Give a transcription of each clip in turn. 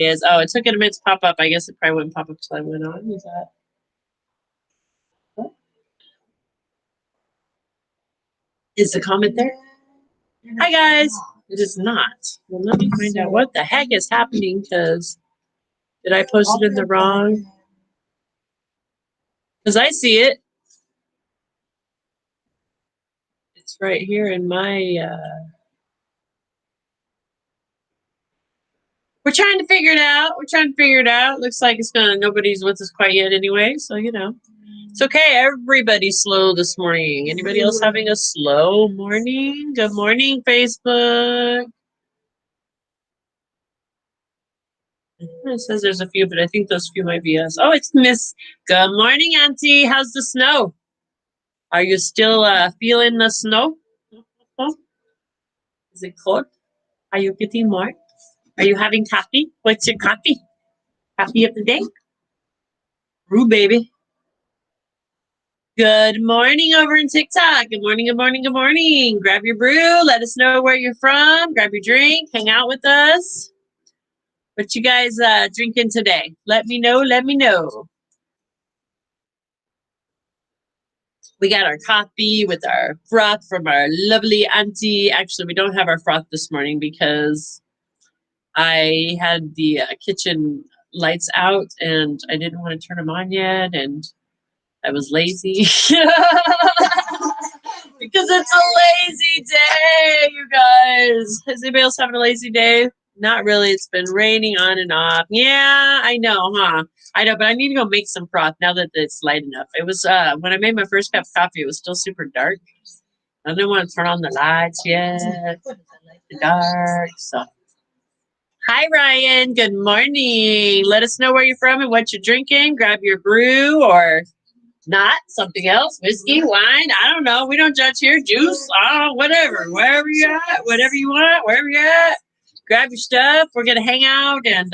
is, oh, it took it a minute to pop up. I guess it probably wouldn't pop up till I went on. Is that? Is the comment there? Hi, guys. It is not. Well, let me find out what the heck is happening, because did I post it in the wrong? Because I see it. It's right here in my... We're trying to figure it out. We're trying to figure it out. Looks like it's gonna. Nobody's with us quite yet anyway, so you know. It's okay. Everybody's slow this morning. Anybody else having a slow morning? Good morning, Facebook. It says there's a few, but I think those few might be us. Oh, it's Miss. Good morning, Auntie. How's the snow? Are you still feeling the snow? Is it cold? Are you getting more? Are you having coffee? What's your coffee? Coffee of the day? Brew, baby. Good morning over in TikTok. Good morning, good morning, good morning. Grab your brew. Let us know where you're from. Grab your drink. Hang out with us. What you guys drinking today? Let me know. Let me know. We got our coffee with our froth from our lovely auntie. Actually, we don't have our froth this morning because I had the kitchen lights out and I didn't want to turn them on yet, and I was lazy. Because it's a lazy day, you guys. Is anybody else having a lazy day? Not really. It's been raining on and off. Yeah, I know, huh? I know, but I need to go make some froth now that it's light enough. It was when I made my first cup of coffee, it was still super dark. I didn't want to turn on the lights yet. The dark. So hi, Ryan. Good morning. Let us know where you're from and what you're drinking. Grab your brew or not, something else, whiskey, wine, I don't know. We don't judge here. Juice, whatever. Wherever you're at, whatever you want, wherever you're at, grab your stuff. We're going to hang out, and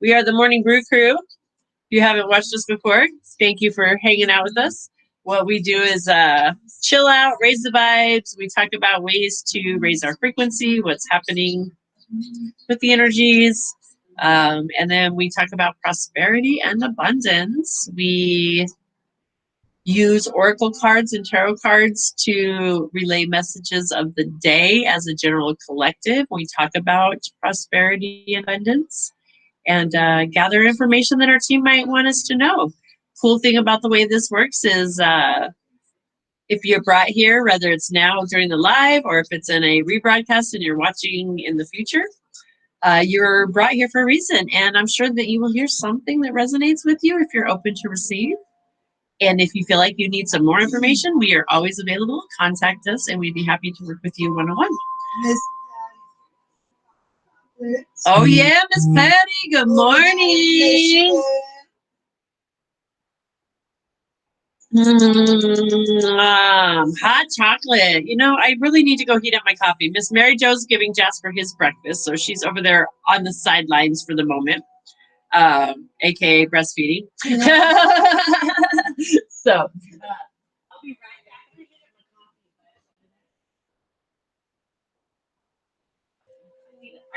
we are the Morning Brew Crew. If you haven't watched us before, thank you for hanging out with us. What we do is chill out, raise the vibes. We talk about ways to raise our frequency, what's happening with the energies. And then we talk about prosperity and abundance. We use oracle cards and tarot cards to relay messages of the day as a general collective. We talk about prosperity and abundance and gather information that our team might want us to know. Cool thing about the way this works is if you're brought here, whether it's now during the live or if it's in a rebroadcast and you're watching in the future, you're brought here for a reason. And I'm sure that you will hear something that resonates with you if you're open to receive. And if you feel like you need some more information, we are always available. Contact us, and we'd be happy to work with you one-on-one. Oh, yeah, Miss Patty. Good morning. Hot chocolate. You know, I really need to go heat up my coffee. Miss Mary Jo's giving Jasper his breakfast, so she's over there on the sidelines for the moment, aka breastfeeding. So I'll be right back.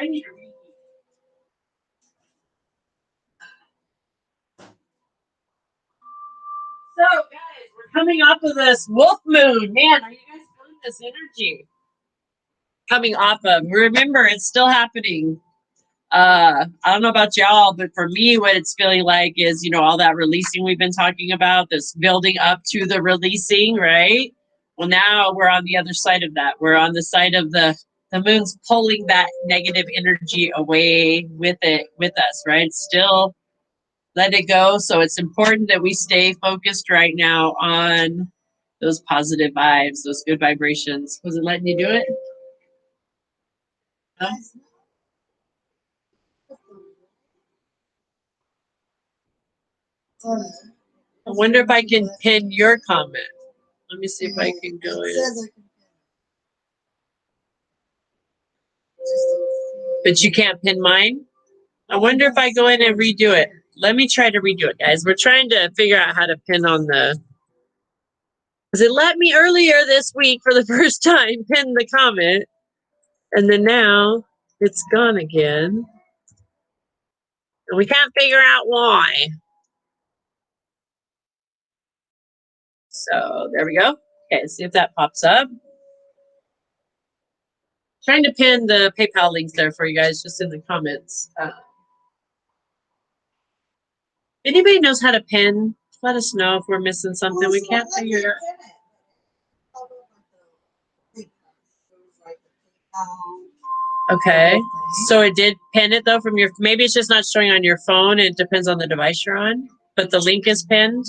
I need to read. So, guys, we're coming off of this wolf moon. Man, are you guys feeling this energy? Coming off of, remember, it's still happening. I don't know about y'all, but for me, what it's feeling like is, you know, all that releasing we've been talking about, this building up to the releasing, right? Well, now we're on the other side of that. We're on the side of the moon's pulling that negative energy away with us, right? Still let it go. So it's important that we stay focused right now on those positive vibes, those good vibrations. Was it letting you do it? No? I wonder if I can pin your comment. Let me see if I can do it. But you can't pin mine? I wonder if I go in and redo it. Let me try to redo it, guys. We're trying to figure out how to pin on the... Because it let me earlier this week for the first time pin the comment. And then now it's gone again. And we can't figure out why. So there we go. Okay, see if that pops up. Trying to pin the PayPal links there for you guys just in the comments. If anybody knows how to pin, let us know if we're missing something. We can't figure it out. Okay. So it did pin it though from your, maybe it's just not showing on your phone. It depends on the device you're on, but the link is pinned.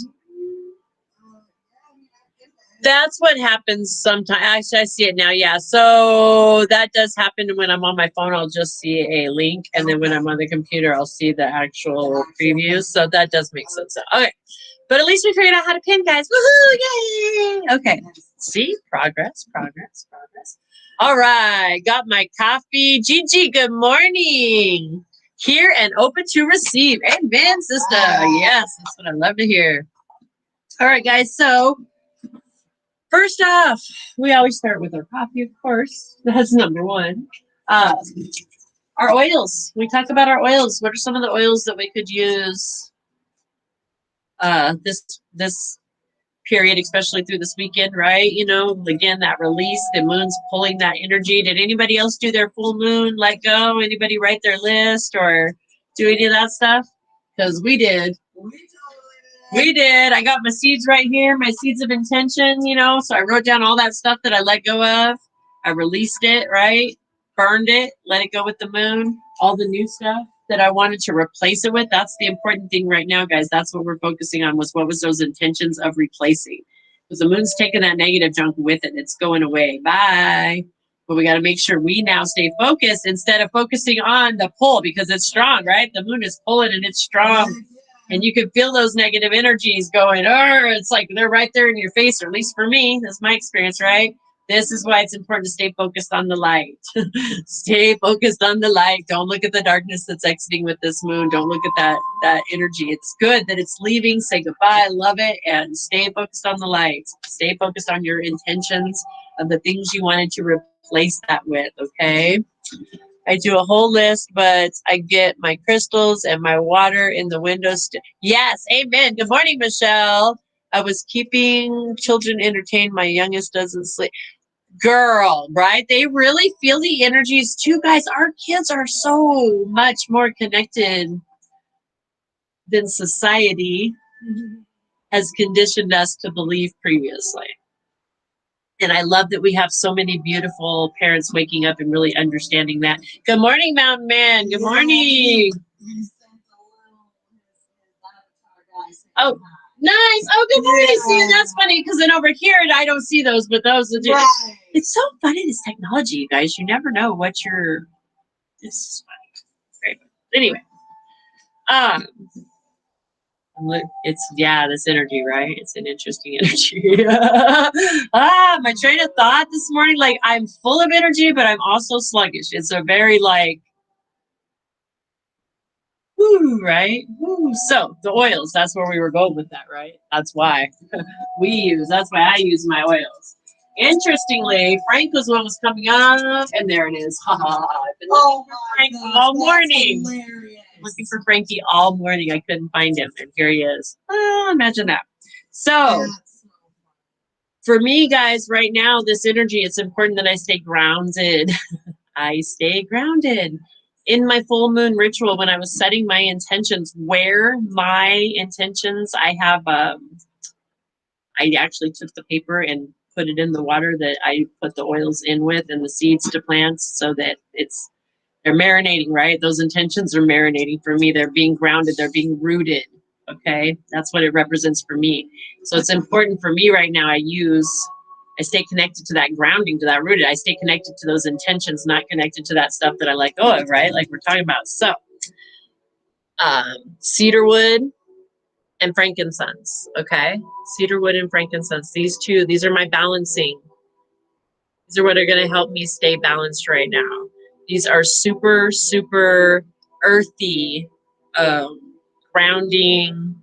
That's what happens sometimes. Actually, I see it now. Yeah. So that does happen when I'm on my phone. I'll just see a link. And then when I'm on the computer, I'll see the actual preview. So that does make sense. Okay. But at least we figured out how to pin, guys. Woohoo! Yay! Okay. See? Progress, progress, progress. All right. Got my coffee. Gigi, good morning. Here and open to receive. Amen, sister. Yes, that's what I love to hear. All right, guys. So first off, we always start with our coffee, of course. That's number one. Uh, our oils. We talk about our oils. What are some of the oils that we could use this period, especially through this weekend, right? You know, again, that release, the moon's pulling that energy. Did anybody else do their full moon let go? Anybody write their list or do any of that stuff? Because we did. We did. I got my seeds right here, my seeds of intention, you know. So I wrote down all that stuff that I let go of. I released it, right? Burned it, let it go with the moon. All the new stuff that I wanted to replace it with. That's the important thing right now, guys. That's what we're focusing on was what was those intentions of replacing. Because the moon's taking that negative junk with it. It's going away. Bye. But we got to make sure we now stay focused instead of focusing on the pull because it's strong, right? The moon is pulling and it's strong. And you can feel those negative energies going, it's like they're right there in your face, or at least for me, that's my experience, right? This is why it's important to stay focused on the light. Stay focused on the light. Don't look at the darkness that's exiting with this moon. Don't look at that energy. It's good that it's leaving. Say goodbye, love it, and stay focused on the light. Stay focused on your intentions of the things you wanted to replace that with, okay? I do a whole list, but I get my crystals and my water in the windows. Yes, amen. Good morning, Michelle. I was keeping children entertained. My youngest doesn't sleep. Girl, right? They really feel the energies too, guys. Our kids are so much more connected than society has conditioned us to believe previously. And I love that we have so many beautiful parents waking up and really understanding that. Good morning, Mountain Man. Good morning. Oh, nice. Oh, good morning. See, and that's funny because then over here I don't see those, but those are right. It's so funny, this technology, you guys. You never know what you're. This is funny. Great. Anyway, um, it's this energy, right? It's an interesting energy. My train of thought this morning, like I'm full of energy, but I'm also sluggish. It's a very like, woo, right? Woo. So the oils, that's where we were going with that, right? That's why that's why I use my oils. Interestingly, Frank was what was coming up, and there it is. Ha ha. I've been looking for Frank all morning. Looking for Frankie all morning. I couldn't find him, and here he is. Oh, imagine that. So, for me, guys, right now, this energy, it's important that I stay grounded. I stay grounded. In my full moon ritual, when I was setting my intentions, where my intentions, I have, I actually took the paper and put it in the water that I put the oils in with and the seeds to plants so that they're marinating, right? Those intentions are marinating for me. They're being grounded. They're being rooted. Okay. That's what it represents for me. So it's important for me right now. I stay connected to that grounding, to that rooted. I stay connected to those intentions, not connected to that stuff that I let go of, right? Like we're talking about. So, cedarwood and frankincense. Okay. Cedarwood and frankincense. These are my balancing. These are what are going to help me stay balanced right now. These are super, super earthy, grounding,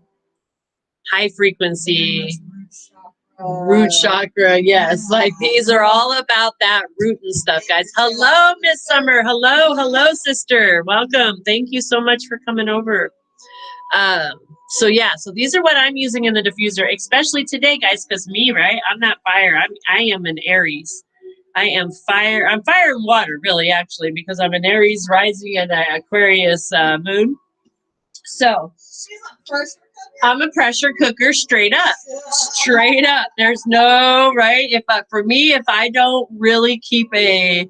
high frequency. Root chakra, yes. Like these are all about that root and stuff, guys. Hello, Miss Summer. Hello, sister. Welcome. Thank you so much for coming over. Um, so yeah, so these are what I'm using in the diffuser, especially today, guys, because me, right? I'm not fire. I am an Aries. I am fire. I'm fire and water, really, actually, because I'm an Aries rising and an Aquarius moon. So I'm a pressure cooker, straight up, straight up. There's no right. If for me, if I don't really keep a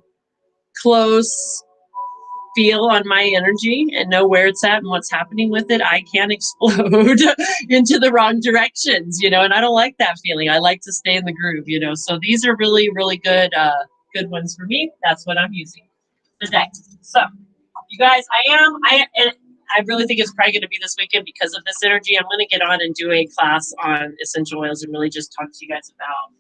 close feel on my energy and know where it's at and what's happening with it, I can explode into the wrong directions, and I don't like that feeling. I like to stay in the groove, so these are really, really good ones for me. That's what I'm using today. So you guys, I really think it's probably going to be this weekend because of this energy. I'm going to get on and do a class on essential oils and really just talk to you guys about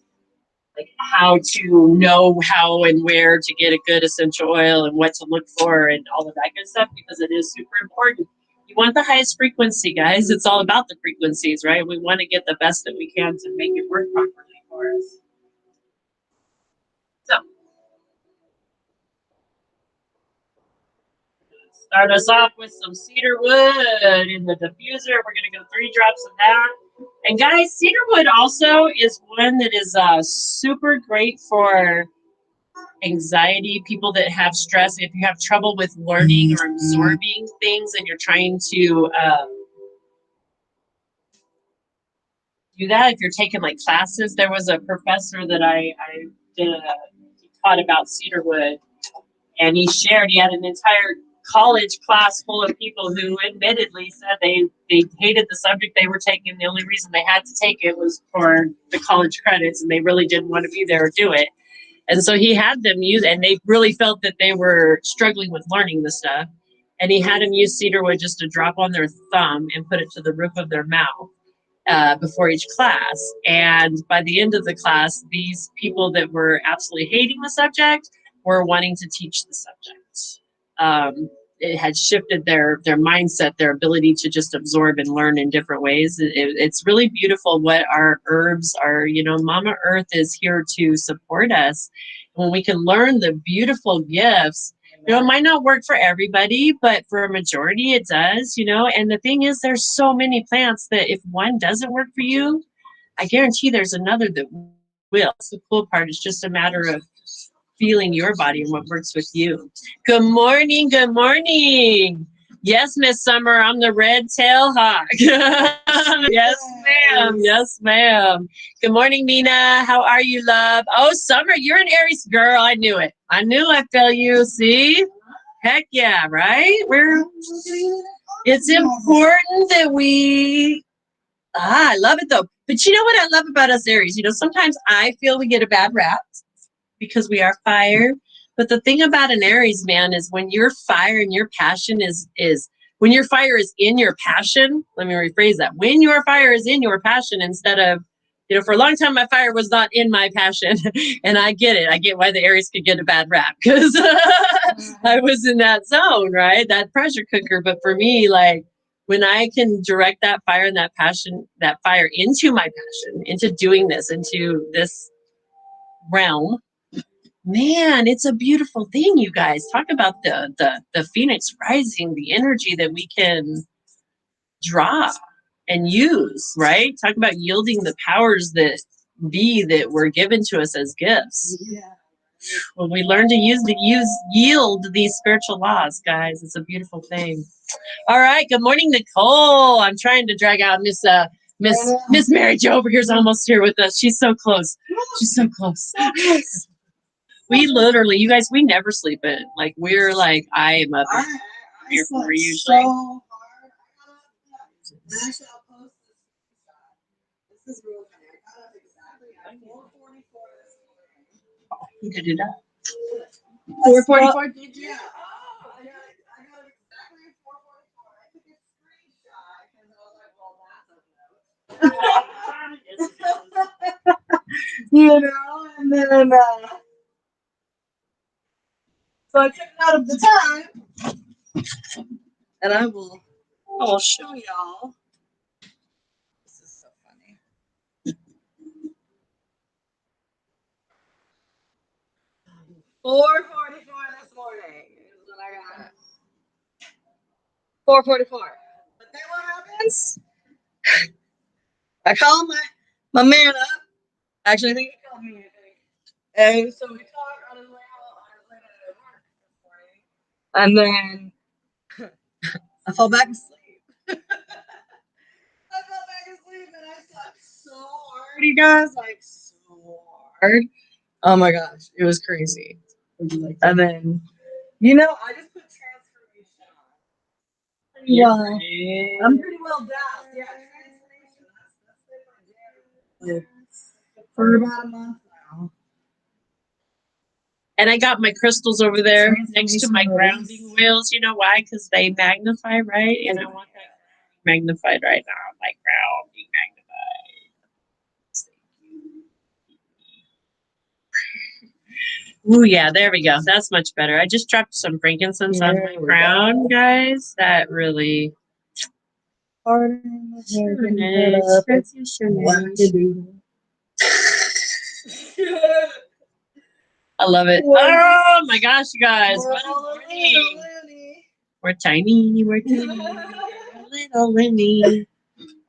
like how to know how and where to get a good essential oil and what to look for and all of that good stuff, because it is super important. You want the highest frequency, guys. It's all about the frequencies, right? We want to get the best that we can to make it work properly for us. So start us off with some cedar wood in the diffuser. We're going to go 3 drops of that. And guys, cedar wood also is one that is super great for anxiety, people that have stress. If you have trouble with learning or absorbing things and you're trying to do that, if you're taking like classes, there was a professor that I did he taught about cedar wood, and he had an entire college class full of people who admittedly said they hated the subject they were taking. The only reason they had to take it was for the college credits, and they really didn't want to be there or do it. And so he had them use, and they really felt that they were struggling with learning the stuff. And he had them use cedarwood just to drop on their thumb and put it to the roof of their mouth before each class. And by the end of the class, these people that were absolutely hating the subject were wanting to teach the subject. It had shifted their mindset, their ability to just absorb and learn in different ways. It's really beautiful what our herbs are. Mama Earth is here to support us. When we can learn the beautiful gifts, it might not work for everybody, but for a majority it does, and the thing is, there's so many plants that if one doesn't work for you, I guarantee there's another that will. That's the cool part. It's just a matter of feeling your body and what works with you. Good morning. Good morning. Yes, Miss Summer, I'm the red tail hawk. Yes, ma'am. Yes, ma'am. Good morning, Nina. How are you, love? Oh, Summer, you're an Aries girl. I knew it. I knew I felt you. See? Heck yeah, right? It's important that we I love it though. But you know what I love about us Aries? Sometimes I feel we get a bad rap because we are fire. But the thing about an Aries, man, is when your fire and your passion is when your fire is in your passion. Let me rephrase that. When your fire is in your passion, instead of, for a long time my fire was not in my passion, and I get it. I get why the Aries could get a bad rap, because I was in that zone, right? That pressure cooker. But for me, like, when I can direct that fire and that passion, that fire into my passion, into doing this, into this realm, man, it's a beautiful thing, you guys. Talk about the phoenix rising, the energy that we can draw and use, right? Talk about yielding the powers that were given to us as gifts. Yeah. When we learn to yield these spiritual laws, guys, it's a beautiful thing. All right. Good morning, Nicole. I'm trying to drag out Miss Mary Jo over here's almost here with us. She's so close. She's so close. We literally, you guys, we never sleep in. Like, we're like, I am up here for usually. So this is real funny. I got up exactly at 4:44 this morning. You did it up. 4:44? Did you? Yeah. I got up exactly at 4:44. I took a screenshot because I was like, well, that's and then so I took it out of the time, and I will show y'all. This is so funny. 4:44 this morning is when I got up. 4:44. But then what happens? I call my man up. Actually, I think he called me. I think. And so we talk on his way out, on his way to work this morning. And then I fall back asleep. I fell back asleep and I slept so hard, you guys, like so hard. Oh my gosh, it was crazy. And then, I just put transformation on. Yeah, I'm pretty well doused. Yeah, transformation. That's been my jam for about a month now. And I got my crystals over there next to my grounding wheels. You know why? Because they magnify, right? And I want that magnified right now. My grounding magnified. Ooh, yeah, there we go. That's much better. I just dropped some frankincense on my crown, guys. That really. I love it. Oh my gosh, you guys. We're tiny. We're tiny. Little Lenny.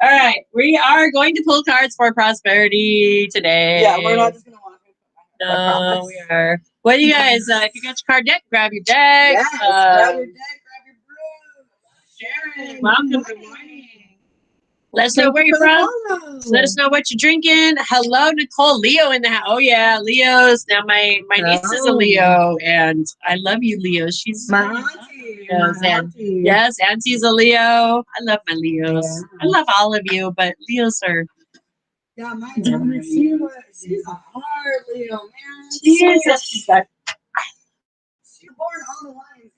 All right. We are going to pull cards for prosperity today. Yeah, we're not just going to walk in. No, we are. What do you guys, if you got your card deck, grab your deck. Yes, grab your deck, grab your brew. Sharon, welcome. Good morning. Let us know where you're from. Let us know what you're drinking. Hello, Nicole. Leo in the house. Oh, yeah. Leo's. Now, my niece is a Leo, and I love you, Leo. She's my auntie. Yes, Auntie's a Leo. I love my Leos. Yeah. I love all of you, but Leos are. Yeah, my daughter, she's a hard Leo, man. She is. She's born on the lines.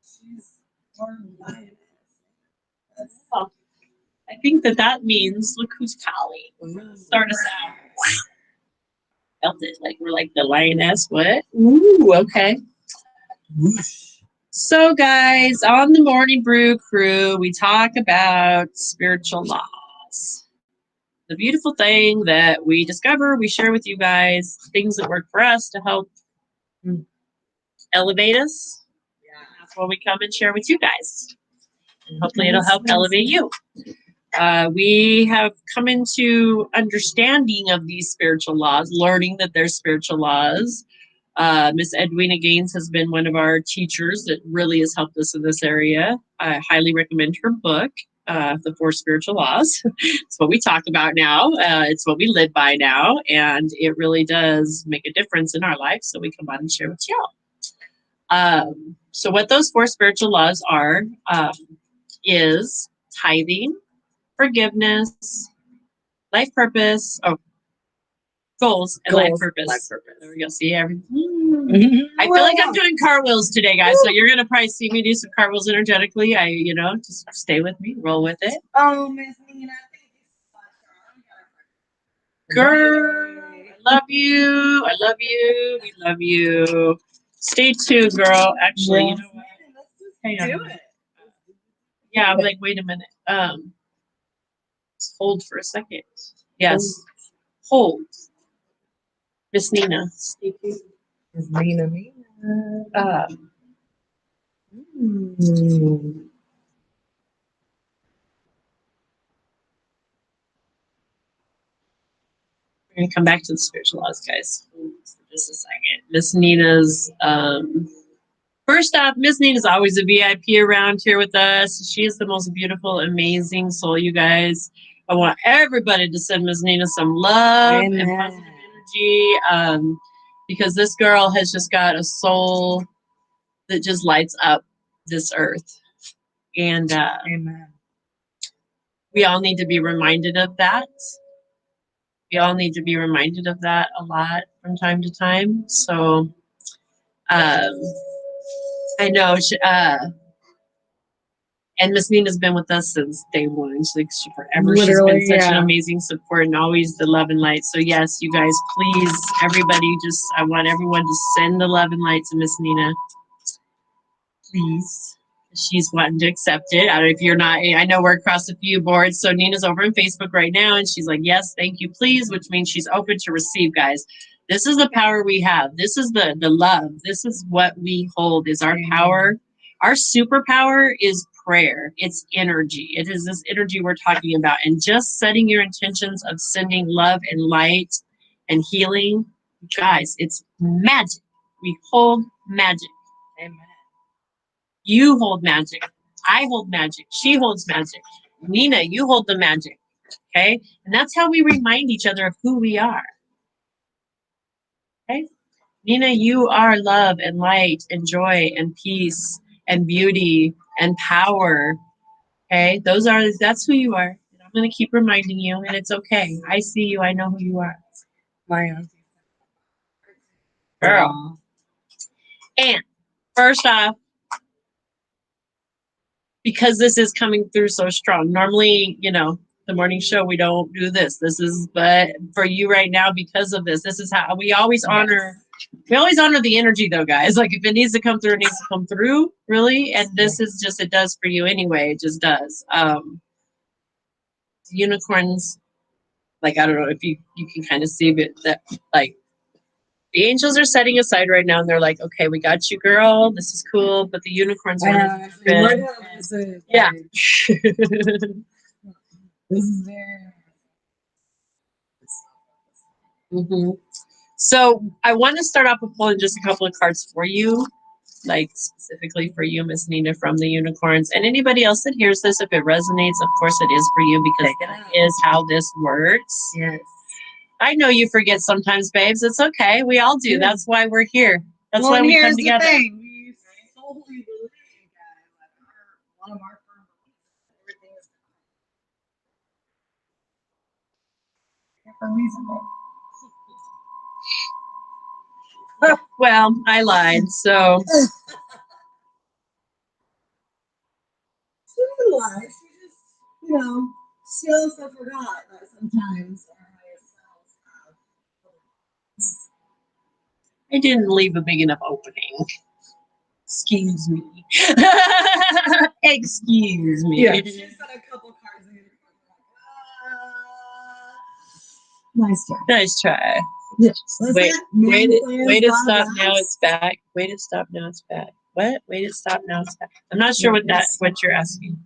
She's born lioness. Oh, I think that means, look who's calling. Start us out. Felt it. Like we're like the lioness. What? Ooh, okay. So, guys, on the Morning Brew crew, we talk about spiritual laws. The beautiful thing that we discover, we share with you guys things that work for us to help elevate us. Yeah. That's what we come and share with you guys. And hopefully it'll help elevate you. We have come into understanding of these spiritual laws, learning that there's spiritual laws. Miss Edwina Gaines has been one of our teachers that really has helped us in this area. I highly recommend her book, The Four Spiritual Laws. It's what we talk about now. It's what we live by now. And it really does make a difference in our life. So we come on and share with y'all. So what those four spiritual laws are is tithing, forgiveness, life purpose, goals, and life purpose. There we go. See everything. I feel like I'm doing cartwheels today, guys. So you're gonna probably see me do some cartwheels energetically. Just stay with me, roll with it. Oh, Miss Nina, thank you so much. Girl, I love you. I love you. We love you. Stay tuned, girl. Actually, you know what? Hang on. Do it. Yeah, I'm like, wait a minute. Hold for a second. Yes. Hold. Miss Nina. Stay tuned. Miss Nina. We're going to come back to the spiritual laws, guys. Just a second. Miss Nina's, first off, Miss Nina's always a VIP around here with us. She is the most beautiful, amazing soul, you guys. I want everybody to send Miss Nina some love and positive energy, because this girl has just got a soul that just lights up this earth. And we all need to be reminded of that. We all need to be reminded of that a lot from time to time. So I know and Miss Nina's been with us since day one. She forever. Literally, she's been such an amazing support and always the love and light. So yes, you guys, please, everybody, I want everyone to send the love and light to Miss Nina. Please. She's wanting to accept it. I don't know if you're not. I know we're across a few boards. So Nina's over on Facebook right now, and she's like, yes, thank you, please, which means she's open to receive, guys. This is the power we have. This is the love. This is what we hold is our power. Our superpower is prayer. It's energy. It is this energy we're talking about. And just setting your intentions of sending love and light and healing, guys, it's magic. We hold magic. Amen. You hold magic. I hold magic. She holds magic. Nina, you hold the magic. Okay? And that's how we remind each other of who we are. Okay? Nina, you are love and light and joy and peace and beauty and power. Okay? That's who you are. And I'm gonna keep reminding you, and it's okay. I see you, I know who you are. My auntie. Girl. And first off, because this is coming through so strong. Normally, the morning show, we don't do this. But for you right now, because of this is how we always honor. We always honor the energy, though, guys. Like if it needs to come through, it needs to come through, really. And this is just, it does for you anyway. It just does. Unicorns, like I don't know if you can kind of see it, that like the angels are setting aside right now, and they're like, okay, we got you, girl. This is cool. But the unicorns want to. Yeah. This is very. Mm-hmm. So I want to start off with pulling just a couple of cards for you, like specifically for you, Miss Nina, from the unicorns. And anybody else that hears this, if it resonates, of course it is for you, because that is how this works. Yes. I know you forget sometimes, babes. It's okay. We all do. That's why we're here. That's why we come together. Thing. We solely believe, guys, like one of our firm beliefs, everything is reasonable. Well, I lied. So She didn't lie. She just, she also forgot that sometimes our higher selves have. I didn't leave a big enough opening. Excuse me. Excuse me. Yeah. She's got a couple cards in nice try. Nice try. Yes. Wait to stop now. It's back. Wait to stop now. It's back. What? Wait to stop now. It's back. I'm not sure what you're asking.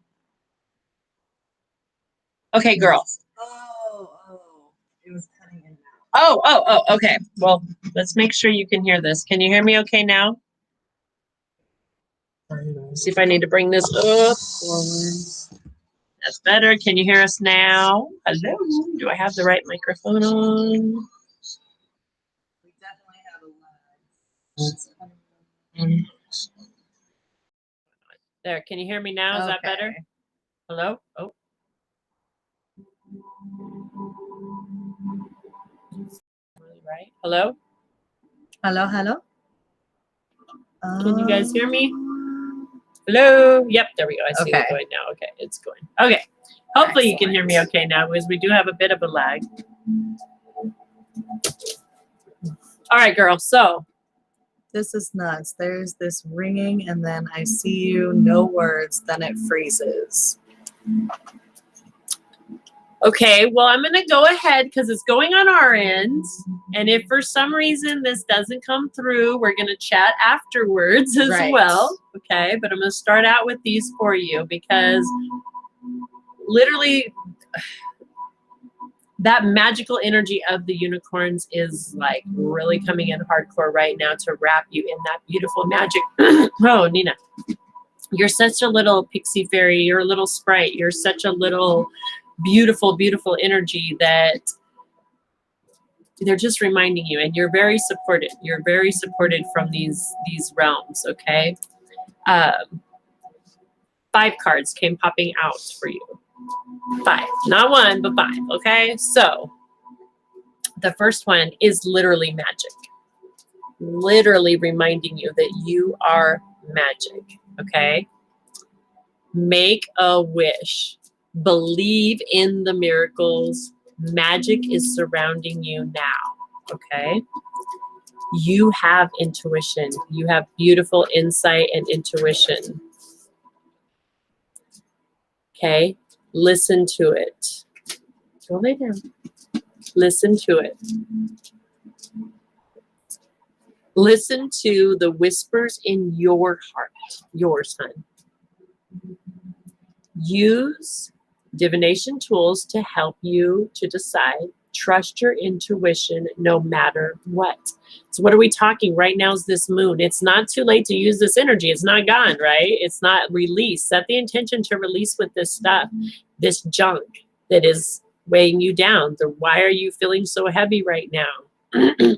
Okay, girls. It was cutting in. Oh. Okay. Well, let's make sure you can hear this. Can you hear me okay now? See if I need to bring this up forward. That's better. Can you hear us now? Hello. Do I have the right microphone on? We definitely have a lag. There. Can you hear me now? Is that better? Hello? Oh. Right. Hello? Hello? Can you guys hear me? Hello? Yep, there we go. I see it going now. Okay, it's going. Okay. Hopefully you can hear me okay now, because we do have a bit of a lag. All right, girl. So this is nuts. There's this ringing, and then I see you, no words, then it freezes. okay, well, I'm going to go ahead because it's going on our end. And if for some reason this doesn't come through, we're going to chat afterwards as well. Okay, but I'm going to start out with these for you, because literally that magical energy of the unicorns is like really coming in hardcore right now to wrap you in that beautiful magic. Oh, Nina, you're such a little pixie fairy. You're a little sprite. You're such a little beautiful, beautiful energy that they're just reminding you, and you're very supported. You're very supported from these realms, okay? 5 cards came popping out for you. 5, not 1, but 5, okay? So the first one is literally magic. Literally reminding you that you are magic, okay? Make a wish. Believe in the miracles. Magic is surrounding you now, okay? You have intuition. You have beautiful insight and intuition. Okay? Listen to it. Go lay down. Listen to it. Listen to the whispers in your heart, yours, hun. Use divination tools to help you to decide. Trust your intuition no matter what. So what are we talking? Right now is this moon. It's not too late to use this energy. It's not gone, right? It's not released. Set the intention to release with this stuff, this junk that is weighing you down. Why are you feeling so heavy right now?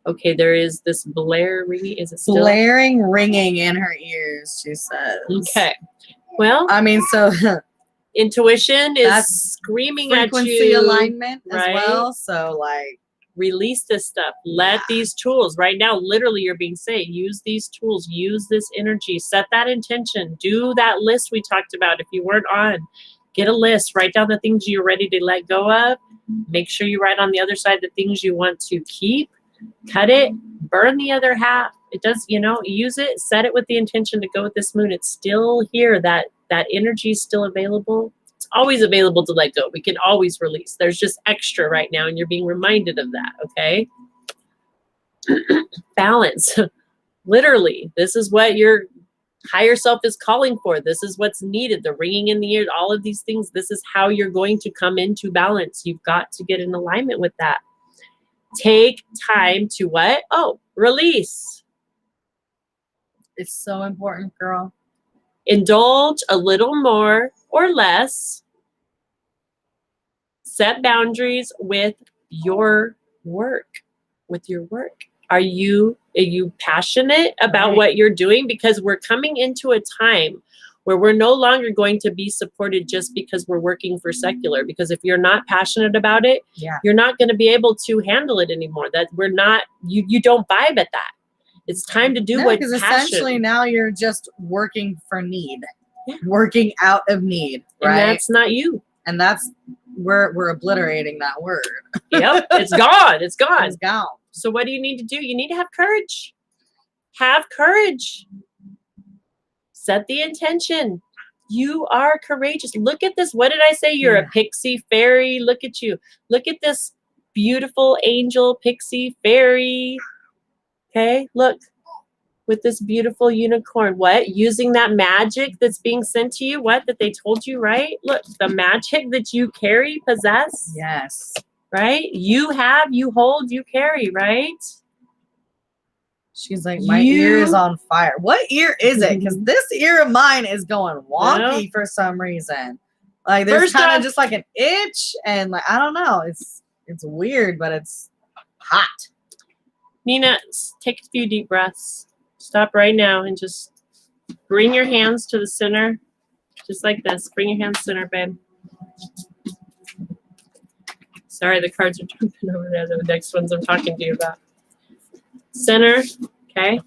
Okay, there is this blare ringing. Is it still? Blaring ringing in her ears, she says. Okay. Well, I mean, so intuition is that's screaming at frequency you. alignment right? as well. So like, Release this stuff. Let these tools, right now, literally you're being saying, use these tools, use this energy, set that intention, do that list we talked about. If you weren't on, get a list, write down the things you're ready to let go of. Make sure you write on the other side the things you want to keep. Cut it, burn the other half. It does, use it, set it with the intention to go with this moon. It's still here. That energy is still available. It's always available to let go. We can always release. There's just extra right now, and you're being reminded of that, okay? Balance. Literally, this is what your higher self is calling for. This is what's needed. The ringing in the ear, all of these things. This is how you're going to come into balance. You've got to get in alignment with that. Take time to what? Oh, release. it's so important, girl. Indulge a little more or less. Set boundaries with your work. Are you passionate about what you're doing? Because we're coming into a time where we're no longer going to be supported just because we're working for secular. Because if you're not passionate about it, you're not going to be able to handle it anymore. That we're not, you don't vibe at that. It's time to do what because passion. essentially now you're just working for need, working out of need, right? And that's not you. And that's we're obliterating that word. Yep, it's gone. It's gone. It's gone. So what do you need to do? You need to have courage. Have courage. Set the intention. You are courageous. Look at this. What did I say? You're a pixie fairy. Look at you. Look at this beautiful angel pixie fairy. Okay, look. With this beautiful unicorn. What? Using that magic that's being sent to you. What? That they told you, right? Look, the magic that you carry, possess. Yes. Right? You have, you hold, you carry, right? She's like, my ear is on fire. What ear is it? Because this ear of mine is going wonky for some reason. Like there's kind of just like an itch, and like I don't know. It's weird, but it's hot. Nina, take a few deep breaths. Stop right now and just bring your hands to the center. Just like this. Bring your hands center, babe. Sorry, the cards are jumping over there. The next ones I'm talking to you about. Center, okay?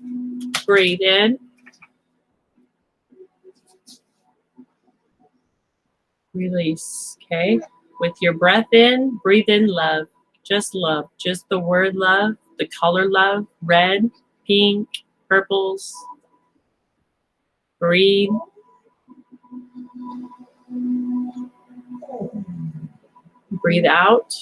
Breathe in. Release, okay? With your breath in, breathe in love. Just love. Just the word love, the color love, red, pink, purples. Breathe. Breathe out.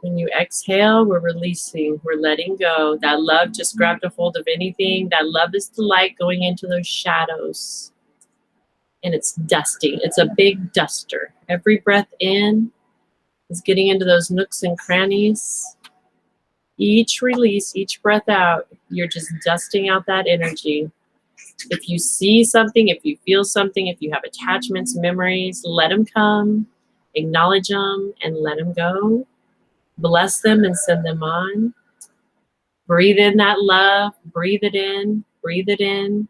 When you exhale, we're releasing, we're letting go. That love just grabbed a hold of anything. That love is the light going into those shadows. And it's dusting. It's a big duster. Every breath in is getting into those nooks and crannies. Each release, each breath out, you're just dusting out that energy. If you see something, if you feel something, if you have attachments, memories, let them come, acknowledge them, and let them go. Bless them and send them on. Breathe in that love. Breathe it in. Breathe it in.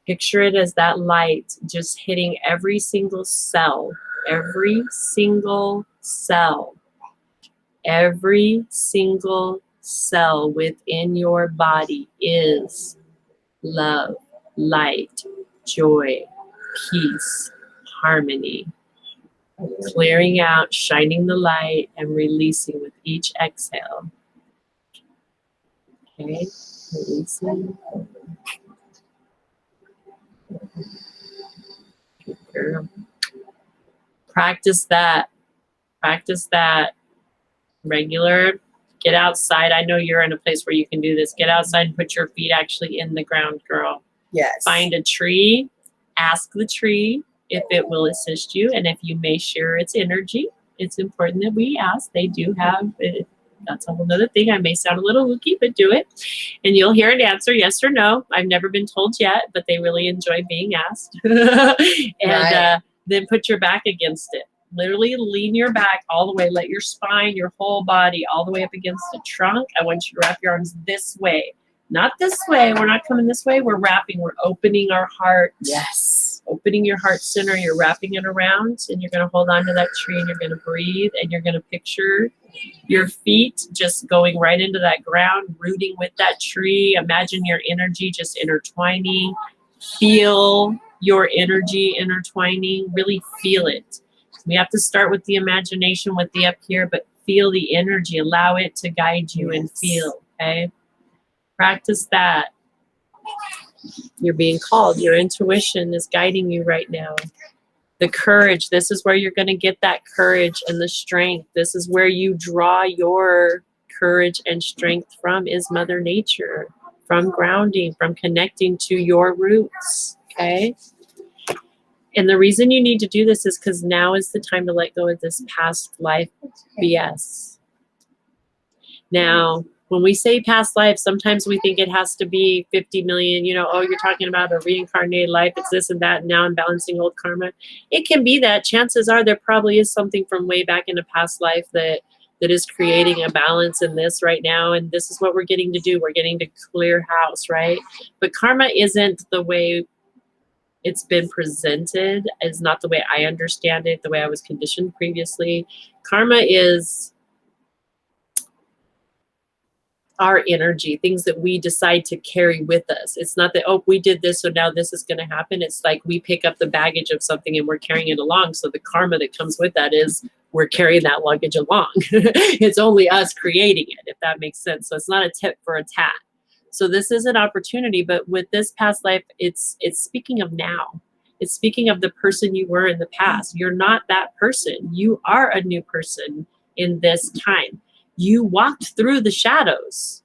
Picture it as that light just hitting every single cell. Every single cell. Every single cell within your body is love, light, joy, peace, harmony. Clearing out, shining the light, and releasing with each exhale. Okay, releasing. Good girl. Practice that. Practice that regular. Get outside. I know you're in a place where you can do this. Get outside and put your feet actually in the ground, girl. Yes. Find a tree. Ask the tree if it will assist you and if you may share its energy. It's important that we ask. They do have it. That's a whole other thing. I may sound a little wooky, but do it. And you'll hear an answer, yes or no. I've never been told yet, but they really enjoy being asked. And then put your back against it. Literally lean your back all the way. Let your spine, your whole body, all the way up against the trunk. I want you to wrap your arms this way. Not this way. We're not coming this way. We're wrapping. We're opening our heart. Yes. Opening your heart center. You're wrapping it around, and you're going to hold on to that tree, and you're going to breathe, and you're going to picture your feet just going right into that ground, rooting with that tree. Imagine your energy just intertwining. Feel your energy intertwining. Really feel it. We have to start with the imagination with the up here, but feel the energy. Allow it to guide you and feel, okay? Practice that. You're being called. Your intuition is guiding you right now. The courage. This is where you're going to get that courage and the strength. This is where you draw your courage and strength from, is Mother Nature, from grounding, from connecting to your roots, okay? And the reason you need to do this is because now is the time to let go of this past life BS. Now, when we say past life, sometimes we think it has to be 50 million, oh, you're talking about a reincarnated life, it's this and that, and now I'm balancing old karma. It can be that. Chances are there probably is something from way back in a past life that is creating a balance in this right now, and this is what we're getting to do. We're getting to clear house, right? But karma isn't the way it's been presented, is not the way I understand it, the way I was conditioned previously. Karma is our energy, things that we decide to carry with us. It's not that, oh, we did this, so now this is going to happen. It's like we pick up the baggage of something and we're carrying it along. So the karma that comes with that is we're carrying that luggage along. It's only us creating it, if that makes sense. So it's not a tip for a tat. So this is an opportunity, but with this past life, it's speaking of now. It's speaking of the person you were in the past. You're not that person. You are a new person in this time. You walked through the shadows.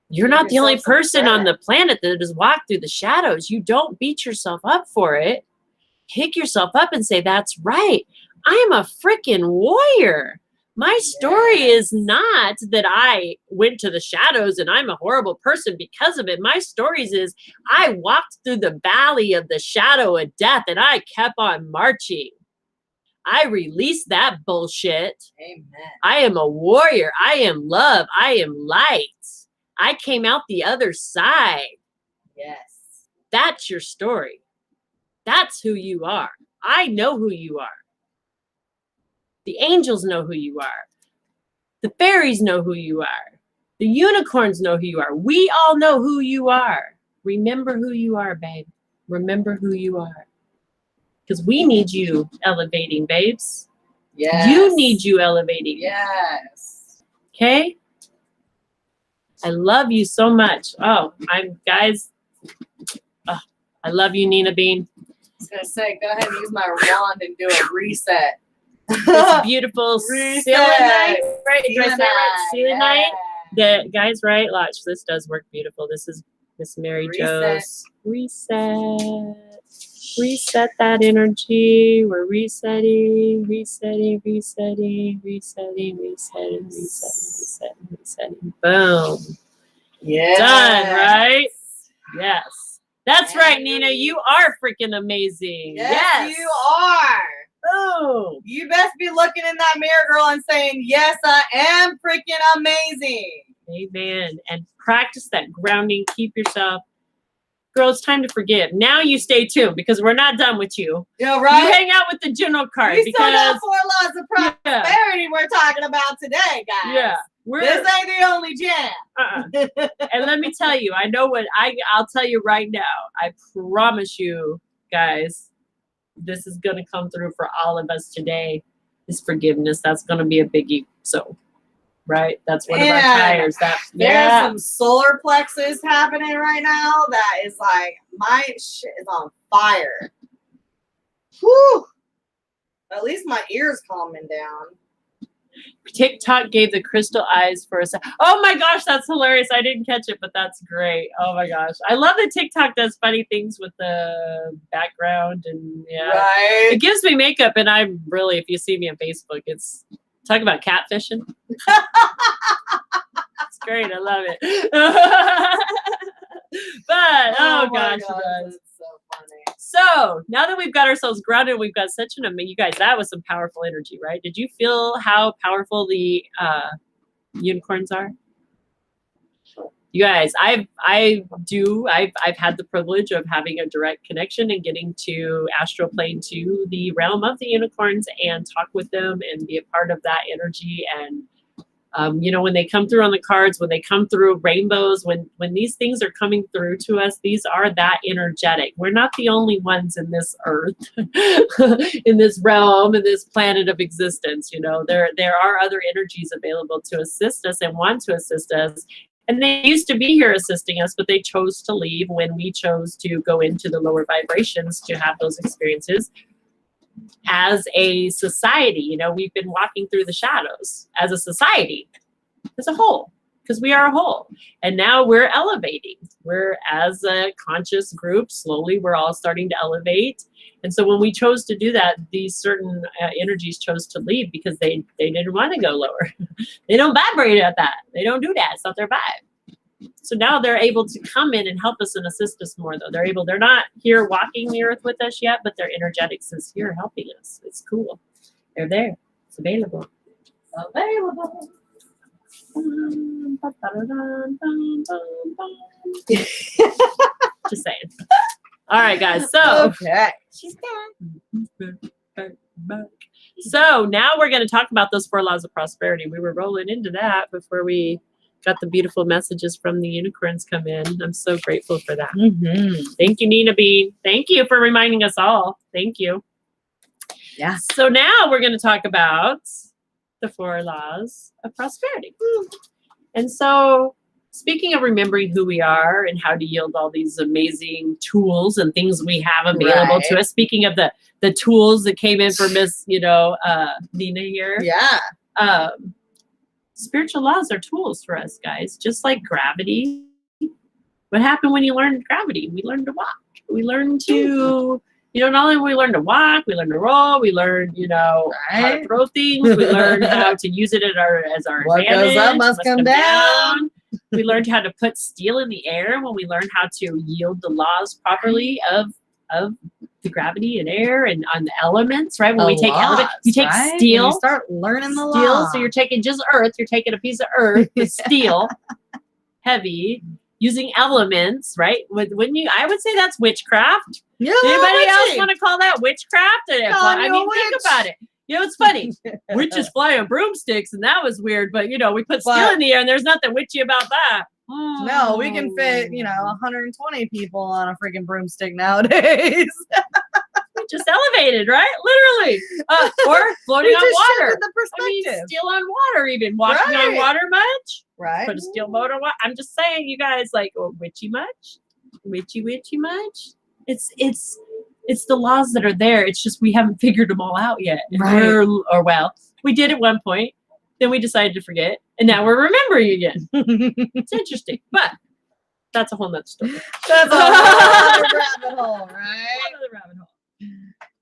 You're not the only person on the planet that has walked through the shadows. You don't beat yourself up for it. Pick yourself up and say, that's right. I am a freaking warrior. My story is not that I went to the shadows and I'm a horrible person because of it. My story is I walked through the valley of the shadow of death and I kept on marching. I released that bullshit. Amen. I am a warrior. I am love. I am light. I came out the other side. Yes. That's your story. That's who you are. I know who you are. The angels know who you are. The fairies know who you are. The unicorns know who you are. We all know who you are. Remember who you are, babe. Remember who you are. Because we need you elevating, babes. Yes. You need you elevating. Yes. Okay? I love you so much. Oh, I love you, Nina Bean. I was going to say, go ahead and use my wand and do a reset. It's beautiful selenite, right? Did I say it right? Selenite. The guys, right? Watch, this does work beautiful. This is Miss Mary Jo's reset. Reset that energy. We're resetting. Boom. Yeah. Done, right? Yes. That's right, Nina. You are freaking amazing. Yes, you are. Oh. You best be looking in that mirror, girl, and saying, yes, I am freaking amazing. Amen. And practice that grounding. Keep yourself. Girl, it's time to forgive. Now you stay tuned because we're not done with you. Yeah, right? You hang out with the general card. We still got 4 laws of prosperity we're talking about today, guys. Yeah. This ain't the only jam. And let me tell you, I know what I'll tell you right now. I promise you, guys, this is going to come through for all of us today. Is forgiveness. That's going to be a biggie. So, right? That's one of our tires. There's some solar plexus happening right now that is like, my shit is on fire. Whew. At least my ear's calming down. TikTok gave the crystal eyes for a second. Oh my gosh, that's hilarious. I didn't catch it, but that's great. Oh my gosh. I love that TikTok does funny things with the background and yeah. Right. It gives me makeup and I'm really, if you see me on Facebook, it's talk about catfishing. It's great. I love it. But oh gosh, you guys. That's so funny. So now that we've got ourselves grounded, we've got such an amazing, you guys, that was some powerful energy, right? Did you feel how powerful the unicorns are? You guys, I've had the privilege of having a direct connection and getting to astral plane to the realm of the unicorns and talk with them and be a part of that energy. And you know, when they come through on the cards, when they come through rainbows, when these things are coming through to us, these are that energetic. We're not the only ones in this earth, in this realm, in this planet of existence. You know, there are other energies available to assist us and want to assist us. And they used to be here assisting us, but they chose to leave when we chose to go into the lower vibrations to have those experiences. As a society, you know, we've been walking through the shadows as a society, as a whole, because we are a whole. And now we're elevating. We're, as a conscious group, slowly we're all starting to elevate. And so when we chose to do that, these certain energies chose to leave because they didn't want to go lower. They don't vibrate at that. They don't do that. It's not their vibe. So now they're able to come in and help us and assist us more, though. They're not here walking the earth with us yet, but their energetics is here helping us. It's cool. They're there. It's available. Available. Just saying. All right, guys. So Okay. She's back. So now we're going to talk about those 4 laws of prosperity. We were rolling into that before we got the beautiful messages from the unicorns come in. I'm so grateful for that. Thank you, Nina Bean. Thank you for reminding us all. Thank you. Yeah. So now we're going to talk about the 4 laws of prosperity. And so speaking of remembering who we are and how to yield all these amazing tools and things we have available to us. Speaking of the tools that came in for Miss, Nina here. Yeah. Spiritual laws are tools for us, guys. Just like gravity. What happened when you learned gravity? We learned to walk. We learned to, not only we learn to walk, we learn to roll, we learn, how to throw things, we learn how to use it as our What advantage. goes up must come down. We learned how to put steel in the air when we learned how to yield the laws properly of the gravity and air and on the elements, right? When we take elements, you take steel. When you start learning the steel, law. so you're taking just earth, you're taking a piece of earth, the steel, heavy, using elements, right? I would say that's witchcraft. Yeah, Anybody else want to call that witchcraft? Think about it. It's funny. Witches fly on broomsticks, and that was weird. But we put steel in the air, and there's nothing witchy about that. No, we can fit 120 people on a freaking broomstick nowadays. We just elevated, right? Literally, or floating on water. The perspective. Steel on water, even walking on water much. Right. Put a steel boat on water. I'm just saying, you guys, witchy much? Witchy much? It's the laws that are there. It's just we haven't figured them all out yet. Right. We did at one point. Then we decided to forget. And now we're remembering again. It's interesting. But that's a whole nother story. That's a whole other rabbit hole, right? Another rabbit hole.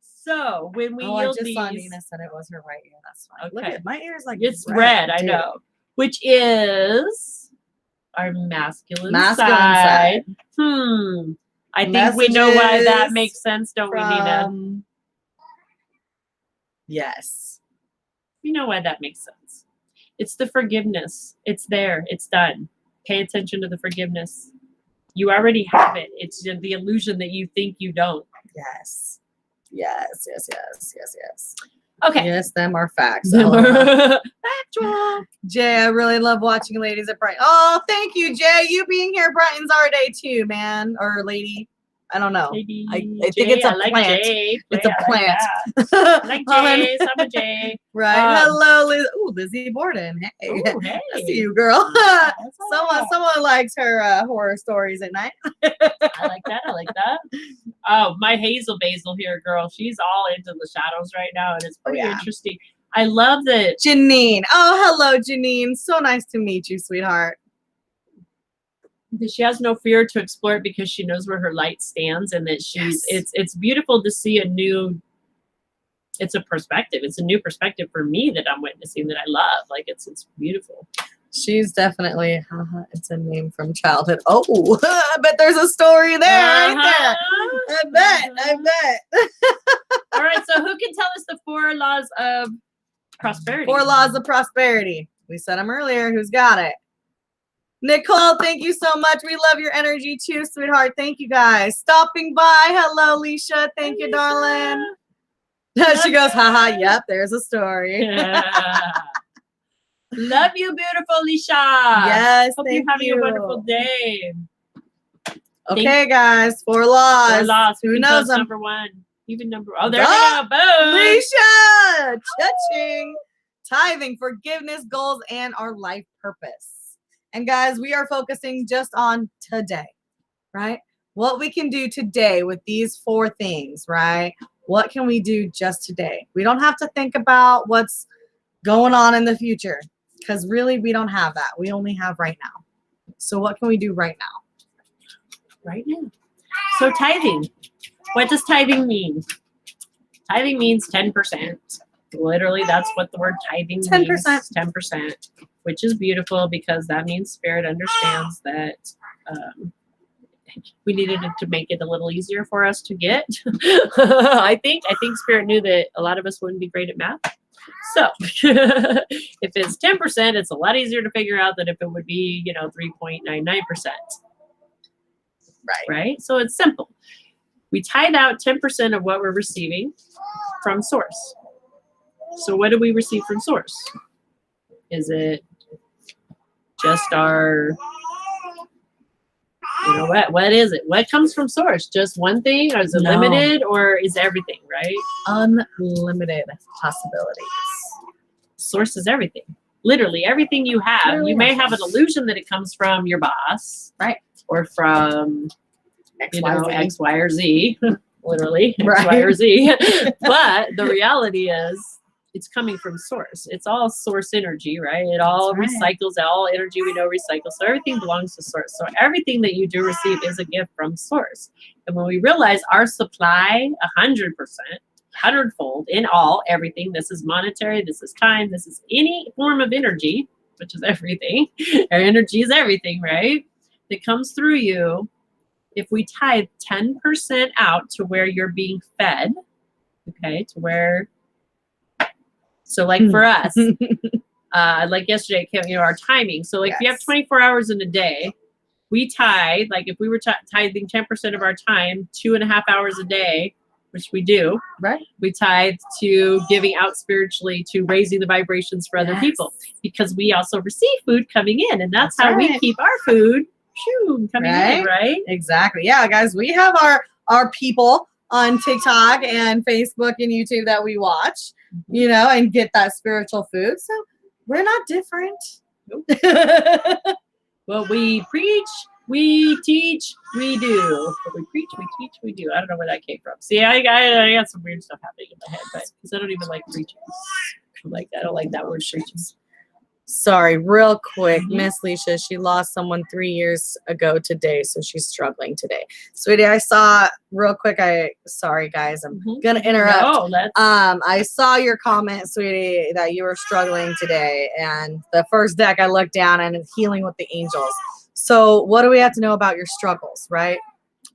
So when we yield I just these, saw Nina said it was her right ear. That's fine. Okay. Look at my ear's like it's red, I know. Which is our masculine side. I think we know why that makes sense, don't we, Nina? Yes. We know why that makes sense. It's the forgiveness. It's there. It's done. Pay attention to the forgiveness. You already have it. It's the illusion that you think you don't. Yes. Yes. Okay. Yes, them are facts. Factual. Jay, I really love watching ladies at Brighton. Oh, thank you, Jay. You being here brightens our day too, man. Or lady. I don't know. Maybe I think it's a plant. It's a plant. I like Jay. I'm a Jay. Right. Hello, Liz. Ooh, Lizzie Borden. Hey. Ooh, hey. I see you, girl. Someone likes her horror stories at night. I like that. Oh, my Hazel Basil here, girl. She's all into the shadows right now, and it's pretty interesting. I love that. Janine. Oh, hello, Janine. So nice to meet you, sweetheart. She has no fear to explore it because she knows where her light stands, and that she's. It's beautiful to see a new. It's a perspective. It's a new perspective for me that I'm witnessing that I love. Like it's beautiful. She's definitely, it's a name from childhood. Oh, I bet there's a story there, right there. I bet. All right, so who can tell us the 4 laws of prosperity? 4 laws of prosperity. We said them earlier. Who's got it? Nicole, thank you so much. We love your energy too, sweetheart. Thank you guys. Stopping by. Hello, Leisha. Thank you, darling. She goes, haha, yep, there's a story. Love you, beautiful Lisha. Yes, Hope you're having a wonderful day. Okay, guys, 4 laws. 4 laws. Who knows them? Number 1. Even number. Oh, there we go. Boom. Leisha, cha-ching. Tithing, forgiveness, goals, and our life purpose. And guys, we are focusing just on today, right? What we can do today with these 4 things, right? What can we do just today? We don't have to think about what's going on in the future because really we don't have that. We only have right now. So what can we do right now? Right now. So tithing. What does tithing mean? Tithing means 10%. Literally, that's what the word tithing 10%. means. 10%, which is beautiful because that means Spirit understands that we needed it to make it a little easier for us to get. I think Spirit knew that a lot of us wouldn't be great at math. So if it's 10%, it's a lot easier to figure out than if it would be, 3.99%. Right? So it's simple. We tithe out 10% of what we're receiving from source. So what do we receive from source? Is it just our, what is it? What comes from source? Just one thing? Or is it limited, or is everything, right? Unlimited possibilities. Source is everything. Literally everything you have. You may have an illusion that it comes from your boss. Right. Or from X, Y, or Z. Literally, X, right. Y, or Z. But the reality is it's coming from source. It's all source energy, right? It all recycles. All energy we know recycles. So everything belongs to source. So everything that you do receive is a gift from source. And when we realize our supply, 100%, 100-fold in all, everything, this is monetary, this is time, this is any form of energy, which is everything. Our energy is everything, right? That comes through you. If we tithe 10% out to where you're being fed, okay, to where, so like for us, like yesterday, our timing. So like if you have 24 hours in a day, we tithe, like if we were tithing 10% of our time, 2.5 hours a day, which we do, right? We tithe to giving out spiritually, to raising the vibrations for other people, because we also receive food coming in, and that's how we keep our food coming in, right? Exactly. Yeah, guys, we have our people on TikTok and Facebook and YouTube that we watch, and get that spiritual food. So we're not different. Well, we preach, we teach, we do. But we preach, we teach, we do. I don't know where that came from. See, I got some weird stuff happening in my head, but because I don't even like preaching. I don't like that word preaching. Sorry, real quick, Miss Leisha, she lost someone 3 years ago today, so she's struggling today. Sweetie, I saw real quick. Sorry guys, I'm gonna interrupt. No, I saw your comment, sweetie, that you were struggling today, and the first deck I looked down and it's healing with the angels. So what do we have to know about your struggles, right?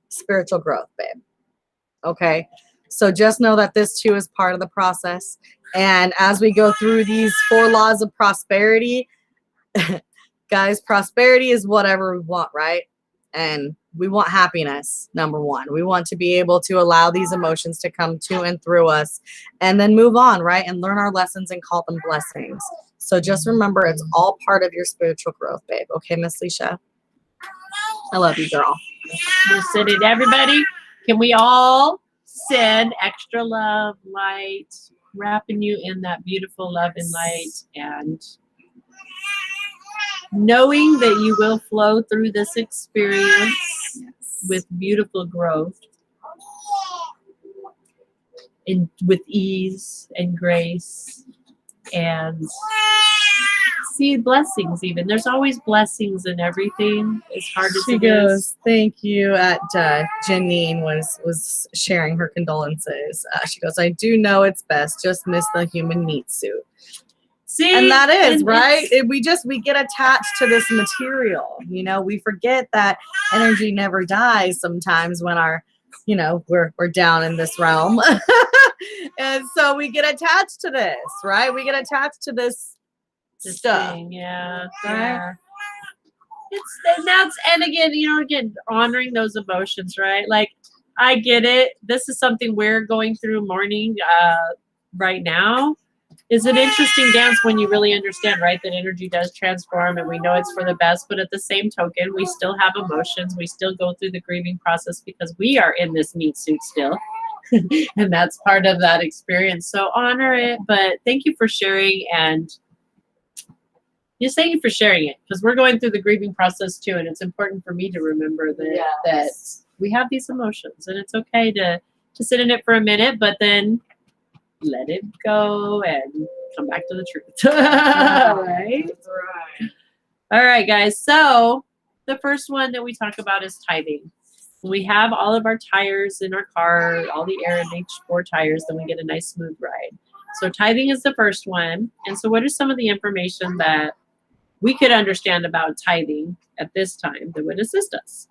Spiritual growth, babe. Okay. So just know that this too is part of the process. And as we go through these 4 laws of prosperity, guys, prosperity is whatever we want, right? And we want happiness, number 1. We want to be able to allow these emotions to come to and through us and then move on, right? And learn our lessons and call them blessings. So just remember, it's all part of your spiritual growth, babe. Okay, Miss Leisha? I love you, girl. We're sending everybody. Can we all send extra love, light, wrapping you in that beautiful love and light, and knowing that you will flow through this experience with beautiful growth and with ease and grace and see blessings. Even there's always blessings in everything, as hard as She it goes, is. thank you. Janine was sharing her condolences. She goes, I do know it's best. Just miss the human meat suit. See, And that is and right. it's- We get attached to this material. You know, we forget that energy never dies. Sometimes when our, you know, we're down in this realm, and so we get attached to this, right? We get attached to this stuff. thing, yeah, Right? yeah. And again, you know, again, honoring those emotions, right? Like, I get it. This is something we're going through mourning right now. Is an interesting dance when you really understand, right? That energy does transform and we know it's for the best, but at the same token, we still have emotions. We still go through the grieving process because we are in this meat suit still. And that's part of that experience. So honor it, but thank you for sharing, and just thank you for sharing it, because we're going through the grieving process too, and it's important for me to remember that that we have these emotions, and it's okay to sit in it for a minute, but then let it go and come back to the truth. Right? Right. All right, guys. So the first one that we talk about is tithing. When we have all of our tires in our car, all the air in each 4 tires, then we get a nice smooth ride. So tithing is the first one. And so what is some of the information that we could understand about tithing at this time that would assist us?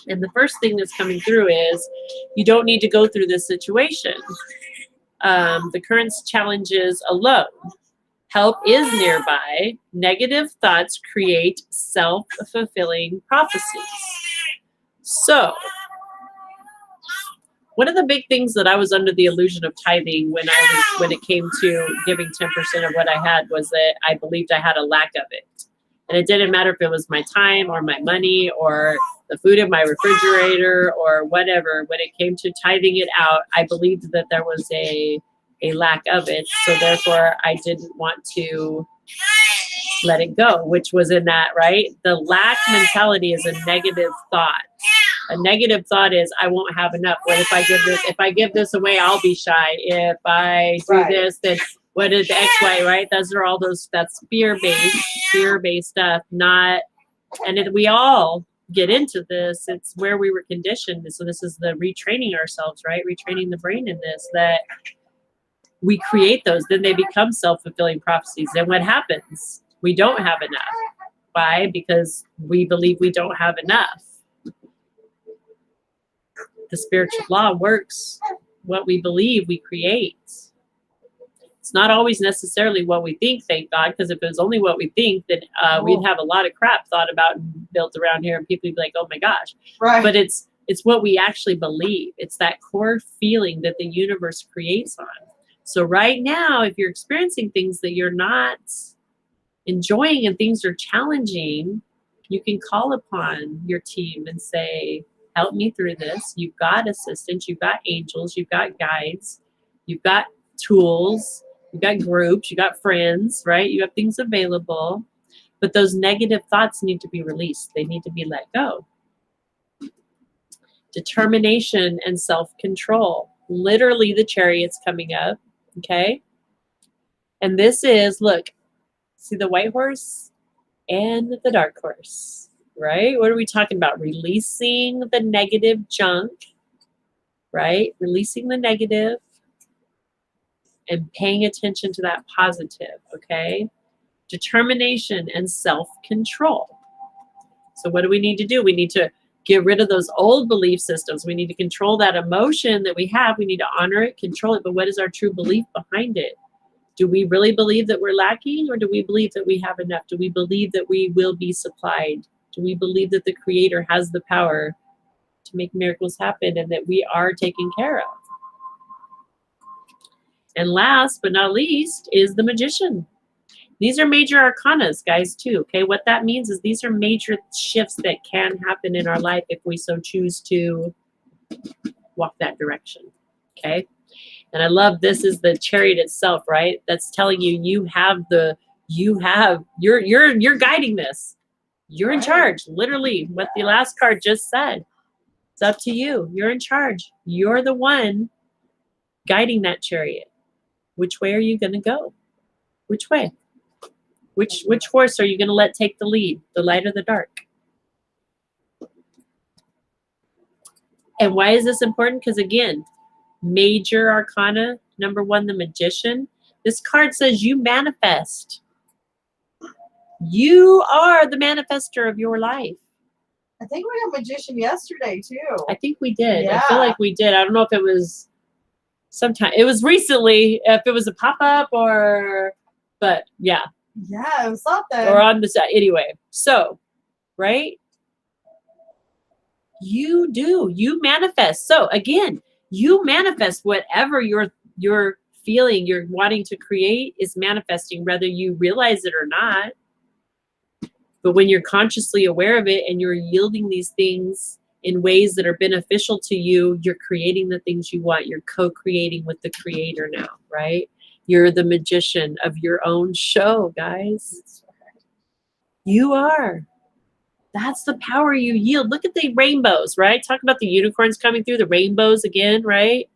And the first thing that's coming through is you don't need to go through this situation. The current challenges alone. Help is nearby. Negative thoughts create self-fulfilling prophecies. So, one of the big things that I was under the illusion of tithing when it came to giving 10% of what I had was that I believed I had a lack of it. And it didn't matter if it was my time or my money or the food in my refrigerator or whatever. When it came to tithing it out, I believed that there was a lack of it. So therefore, I didn't want to let it go, which was in that, right? The lack mentality is a negative thought. A negative thought is I won't have enough. What if I give this away, I'll be shy. If I do this, then what is the X, Y, right? Those are all that's fear-based stuff, and we all get into this. It's where we were conditioned. So this is the retraining ourselves, right? Retraining the brain in this, that we create those, then they become self-fulfilling prophecies. And what happens? We don't have enough. Why? Because we believe we don't have enough. The spiritual law works. What we believe, we create. It's not always necessarily what we think, thank God, because if it was only what we think, then we'd have a lot of crap thought about and built around here, and people would be like, oh my gosh. Right. But it's what we actually believe. It's that core feeling that the universe creates on. So right now, if you're experiencing things that you're not enjoying and things are challenging, you can call upon your team and say, help me through this. You've got assistants, you've got angels, you've got guides, you've got tools, you've got groups, you've got friends, right? You have things available, but those negative thoughts need to be released. They need to be let go. Determination and self-control. Literally, the Chariot's coming up, okay? And this is, look, see the white horse and the dark horse, right? What are we talking about? Releasing the negative junk, right? Releasing the negative and paying attention to that positive, okay? Determination and self-control. So what do we need to do? We need to get rid of those old belief systems. We need to control that emotion that we have. We need to honor it, control it, but what is our true belief behind it? Do we really believe that we're lacking, or do we believe that we have enough? Do we believe that we will be supplied? Do we believe that the Creator has the power to make miracles happen and that we are taken care of? And last but not least is the Magician. These are major arcanas, guys, too, okay? What that means is these are major shifts that can happen in our life if we so choose to walk that direction, okay? And I love this is the Chariot itself, right? That's telling you you're guiding this. You're in charge, literally, what the last card just said. It's up to you. You're in charge. You're the one guiding that chariot. Which way are you going to go? Which way? Which horse are you going to let take the lead? The light or the dark? And why is this important? Because again, major arcana, number 1, the magician. This card says you manifest. You are the manifester of your life. I think we got magician yesterday too. I think we did. Yeah. I feel like we did. I don't know if it was sometime. It was recently, if it was a pop-up or, but yeah. Yeah, it was something. Or on the side. Anyway, so, right? You manifest. So again, you manifest whatever you're feeling, you're wanting to create is manifesting, whether you realize it or not. But when you're consciously aware of it and you're yielding these things in ways that are beneficial to you, you're creating the things you want. You're co-creating with the creator now, right? You're the magician of your own show, guys. You are. That's the power you yield. Look at the rainbows, right? Talk about the unicorns coming through, the rainbows again, right?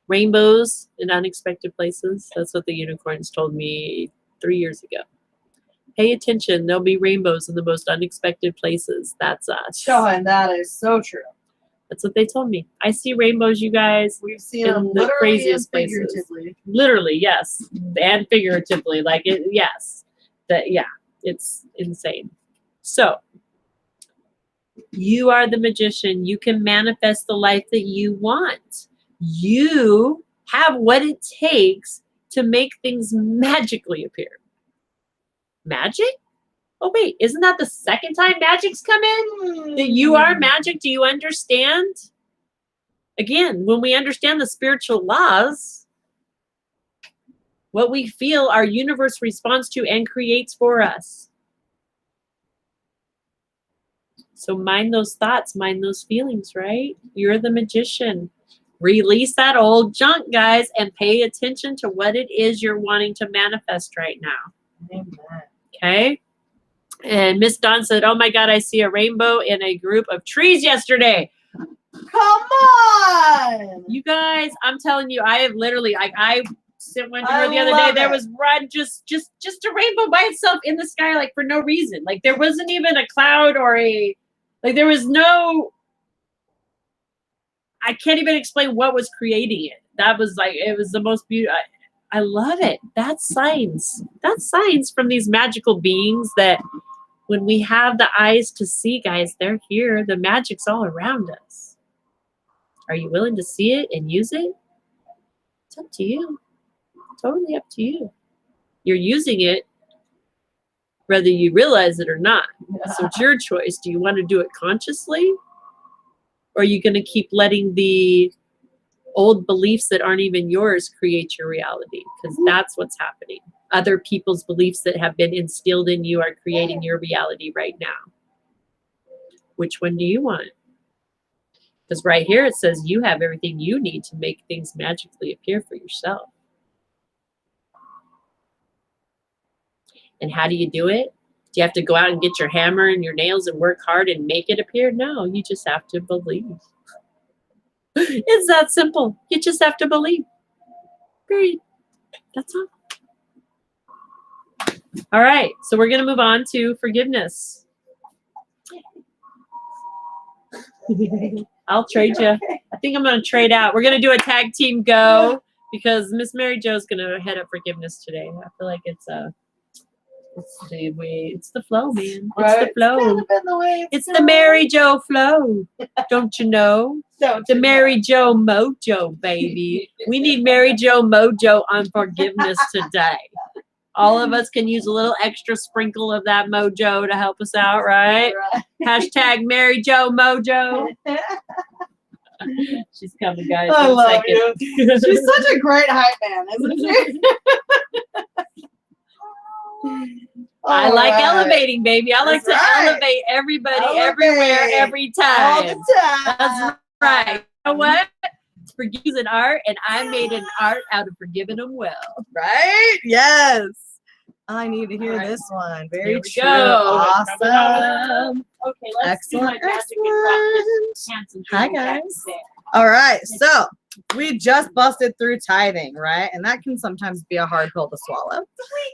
Rainbows in unexpected places. That's what the unicorns told me 3 years ago. Pay attention. There'll be rainbows in the most unexpected places. That's us. Sean, that is so true. That's what they told me. I see rainbows, you guys. We've seen them literally craziest and places. figuratively. Literally, yes. And figuratively. Like, it, yes. Yeah, it's insane. So, you are the magician. You can manifest the life that you want. You have what it takes to make things magically appear. Magic? Oh, wait, isn't that the second time magic's come in? That you are magic? Do you understand? Again, when we understand the spiritual laws, what we feel our universe responds to and creates for us. So mind those thoughts, mind those feelings, right? You're the magician. Release that old junk, guys, and pay attention to what it is you're wanting to manifest right now. Amen. Okay? And Miss Dawn said, oh my God, I see a rainbow in a group of trees yesterday. Come on! You guys, I'm telling you, I have literally, I sent one to her the other day. There was just a rainbow by itself in the sky, like for no reason. Like there wasn't even a cloud or there was no, I can't even explain what was creating it. That was like, it was the most beautiful. I love it. That's signs. That's signs from these magical beings that when we have the eyes to see, guys, they're here. The magic's all around us. Are you willing to see it and use it? It's up to you. Totally up to you. You're using it whether you realize it or not. So it's your choice. Do you want to do it consciously? Or are you going to keep letting the old beliefs that aren't even yours create your reality? Because that's what's happening. Other people's beliefs that have been instilled in you are creating your reality right now. Which one do you want? Because right here it says you have everything you need to make things magically appear for yourself. And how do you do it? Do you have to go out and get your hammer and your nails and work hard and make it appear? No, you just have to believe. It's that simple. You just have to believe. Period. That's all. All right, so we're going to move on to forgiveness. I'll trade you. I think I'm going to trade out. We're going to do a tag team go because Miss Mary Jo's going to head up forgiveness today. I feel like it's the way, it's the flow, man. It's the flow. It's the Mary Jo flow. Don't you know? The Mary Jo mojo, baby. We need Mary Jo mojo on forgiveness today. All of us can use a little extra sprinkle of that mojo to help us out, right? Hashtag Mary Jo mojo. She's coming, guys. I love you. She's such a great hype man, isn't she? I like elevating, baby. I like to elevate everybody, everywhere, every time. All the time. That's right. You know what? Forgive an art, and I made an art out of forgiving them well. Right? Yes. I need to hear this one. Very true. Go. Awesome. Okay, let's Excellent. do my magic and practice. Hi, guys. All right. So We just busted through tithing, right? And that can sometimes be a hard pill to swallow. 3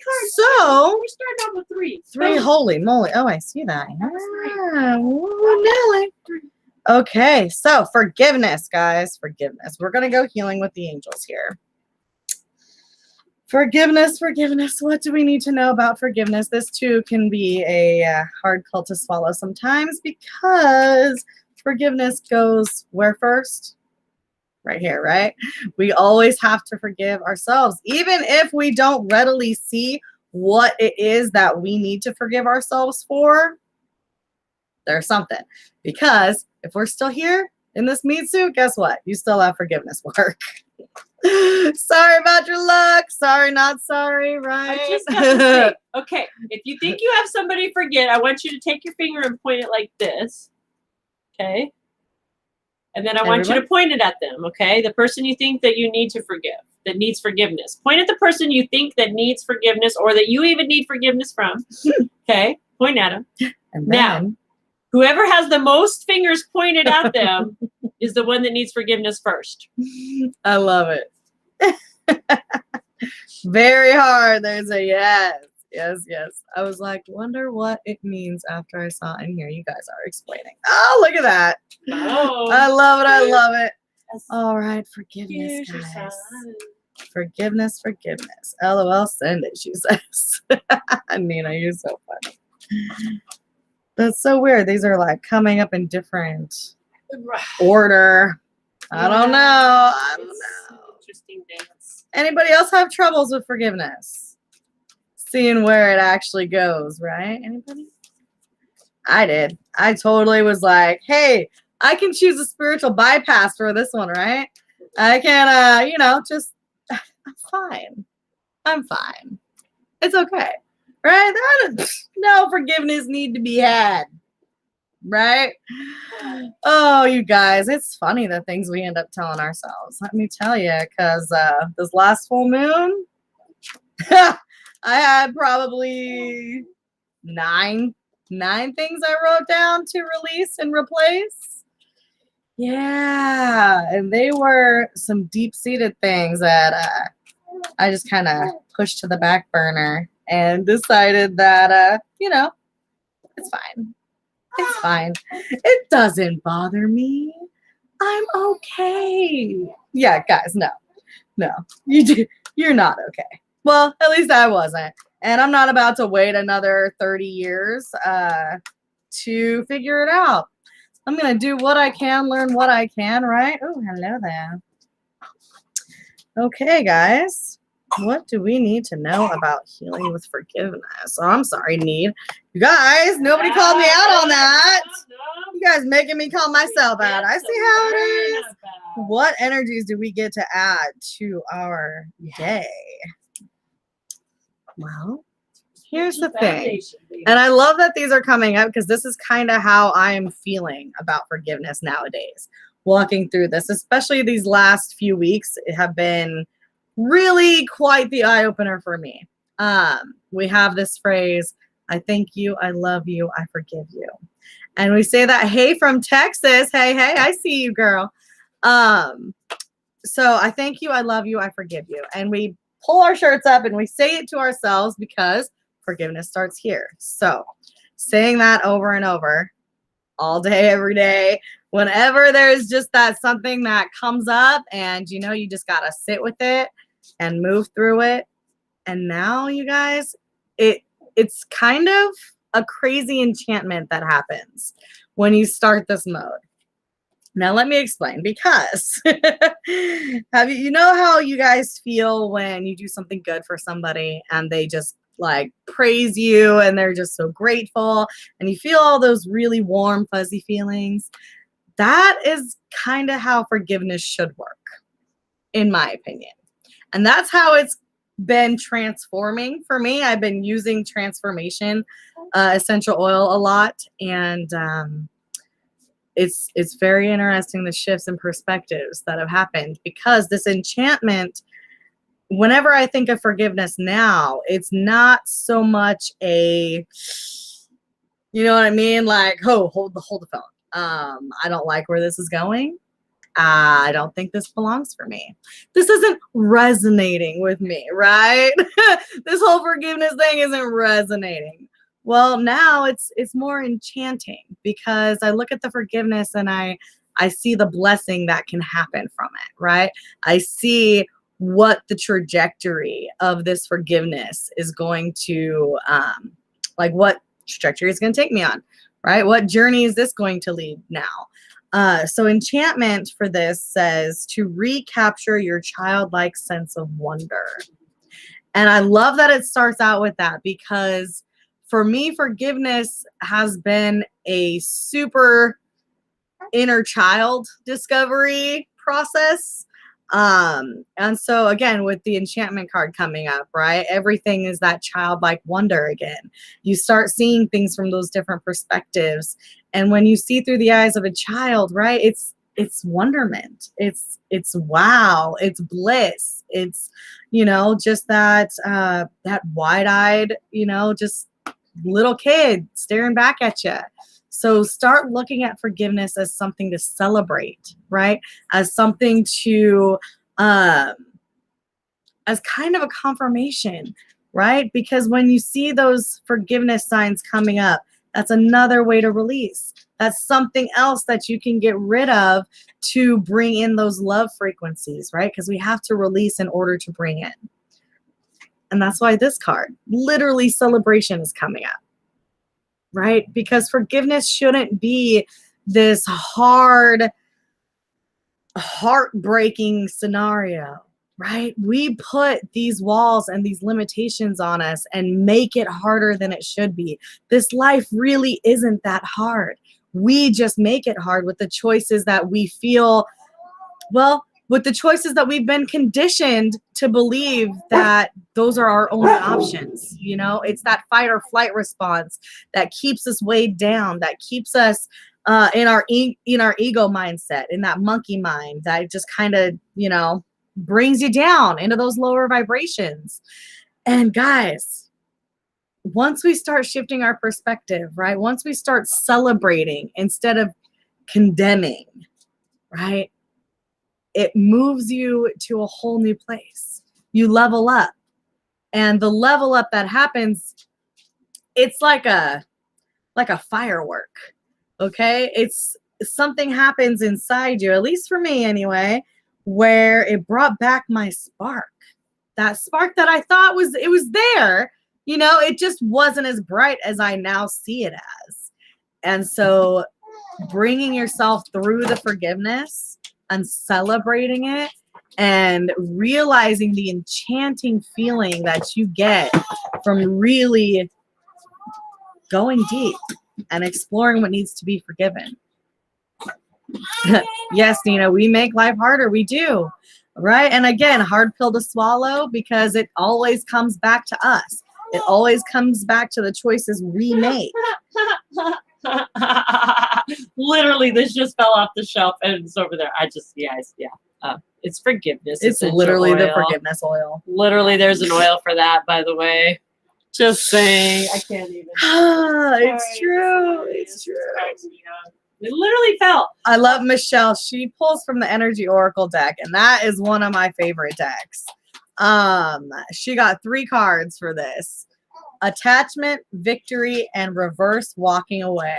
cards. So We started out with 3. three, holy moly. Oh, I see that. Yeah. Ooh, Nelly. Okay, so forgiveness, guys. Forgiveness. We're gonna go healing with the angels here. Forgiveness, forgiveness. What do we need to know about forgiveness? This too can be a hard pill to swallow sometimes because forgiveness goes where first? Right here, right? We always have to forgive ourselves, even if we don't readily see what it is that we need to forgive ourselves for. There's something. Because if we're still here in this meat suit, guess what? You still have forgiveness work. Sorry about your luck. Sorry, not sorry, right? I just got to say, okay, if you think you have somebody forget, I want you to take your finger and point it like this. Okay? And then I want you to point it at them, okay? The person you think that you need to forgive, that needs forgiveness. Point at the person you think that needs forgiveness or that you even need forgiveness from. Okay? Point at them. And Now, then, whoever has the most fingers pointed at them is the one that needs forgiveness first. I love it. Very hard. There's a yes. Yes, yes. I was like, wonder what it means after I saw it in here. You guys are explaining. Oh, look at that. Oh. I love it. I love it. All right. Forgiveness, Here's your guys. sign. Forgiveness, forgiveness. LOL, send it, she says. Nina, you're so funny. That's so weird. These are like coming up in different order. I don't know. I don't know. Interesting dance. Anybody else have troubles with forgiveness? Seeing where it actually goes, right? Anybody? I did. I totally was like, hey, I can choose a spiritual bypass for this one, right? I can, just, I'm fine. I'm fine. It's okay, right? No forgiveness need to be had, right? Oh, you guys, it's funny the things we end up telling ourselves. Let me tell you, because this last full moon, I had probably nine things I wrote down to release and replace. Yeah, and they were some deep-seated things that I just kind of pushed to the back burner and decided that, it's fine. It's fine. It doesn't bother me. I'm okay. Yeah, guys, no, you're not okay. Well, at least I wasn't. And I'm not about to wait another 30 years to figure it out. I'm going to do what I can, learn what I can, right? Oh, hello there. Okay, guys. What do we need to know about healing with forgiveness? Oh, I'm sorry, Need. You guys, nobody called me out on that. You guys making me call myself out. I see how it is. What energies do we get to add to our day? Well, here's the thing. And I love that these are coming up because this is kind of how I am feeling about forgiveness nowadays. Walking through this, especially these last few weeks, have been really quite the eye-opener for me. We have this phrase, I thank you, I love you, I forgive you. And we say that, hey, from Texas. Hey, I see you, girl. So I thank you, I love you, I forgive you. And we pull our shirts up and we say it to ourselves because forgiveness starts here. So saying that over and over all day, every day, whenever there's just that something that comes up and you just got to sit with it and move through it. And now, you guys, it's kind of a crazy enchantment that happens when you start this mode. Now, let me explain, because you know how you guys feel when you do something good for somebody and they just like praise you and they're just so grateful and you feel all those really warm, fuzzy feelings? That is kind of how forgiveness should work, in my opinion. And that's how it's been transforming for me. I've been using transformation essential oil a lot, and it's very interesting, the shifts in perspectives that have happened, because this enchantment, whenever I think of forgiveness now, it's not so much a, you know what I mean? Like, oh, hold the phone. I don't like where this is going. I don't think this belongs for me. This isn't resonating with me, right? This whole forgiveness thing isn't resonating. Well, now it's more enchanting because I look at the forgiveness and I see the blessing that can happen from it, right? I see what the trajectory of this forgiveness is going to like what trajectory is going to take me on, right? What journey is this going to lead now? So enchantment for this says to recapture your childlike sense of wonder. And I love that it starts out with that because for me, forgiveness has been a super inner child discovery process. And so again, with the enchantment card coming up, right? Everything is that childlike wonder again. You start seeing things from those different perspectives. And when you see through the eyes of a child, right? It's wonderment. It's wow. It's bliss. It's, just that that wide-eyed, just little kid staring back at you. So start looking at forgiveness as something to celebrate, right? As something to, as kind of a confirmation, right? Because when you see those forgiveness signs coming up, that's another way to release. That's something else that you can get rid of to bring in those love frequencies, right? Because we have to release in order to bring in. And that's why this card, literally celebration, is coming up. Right? Because forgiveness shouldn't be this hard, heartbreaking scenario, right? We put these walls and these limitations on us and make it harder than it should be. This life really isn't that hard. We just make it hard with the choices that we feel, well, with the choices that we've been conditioned to believe that those are our only options. It's that fight or flight response that keeps us weighed down, that keeps us in our ego mindset, in that monkey mind that just kind of, brings you down into those lower vibrations. And guys, once we start shifting our perspective, right? Once we start celebrating instead of condemning, right? It moves you to a whole new place. You level up. And the level up that happens, it's like a firework. Okay? It's something happens inside you, at least for me anyway, where it brought back my spark. That spark that I thought was there, it just wasn't as bright as I now see it as. And so bringing yourself through the forgiveness and celebrating it and realizing the enchanting feeling that you get from really going deep and exploring what needs to be forgiven. Yes, Nina, we make life harder. We do. Right? And again, hard pill to swallow because it always comes back to us. It always comes back to the choices we make. Literally, this just fell off the shelf and it's over there. It's forgiveness. It's literally oil. The forgiveness oil. Literally, there's an oil for that, by the way. Just saying. I can't even. It's true. It's true. It literally fell. I love Michelle. She pulls from the Energy Oracle deck, and that is one of my favorite decks. She got 3 cards for this: attachment, victory, and reverse walking away.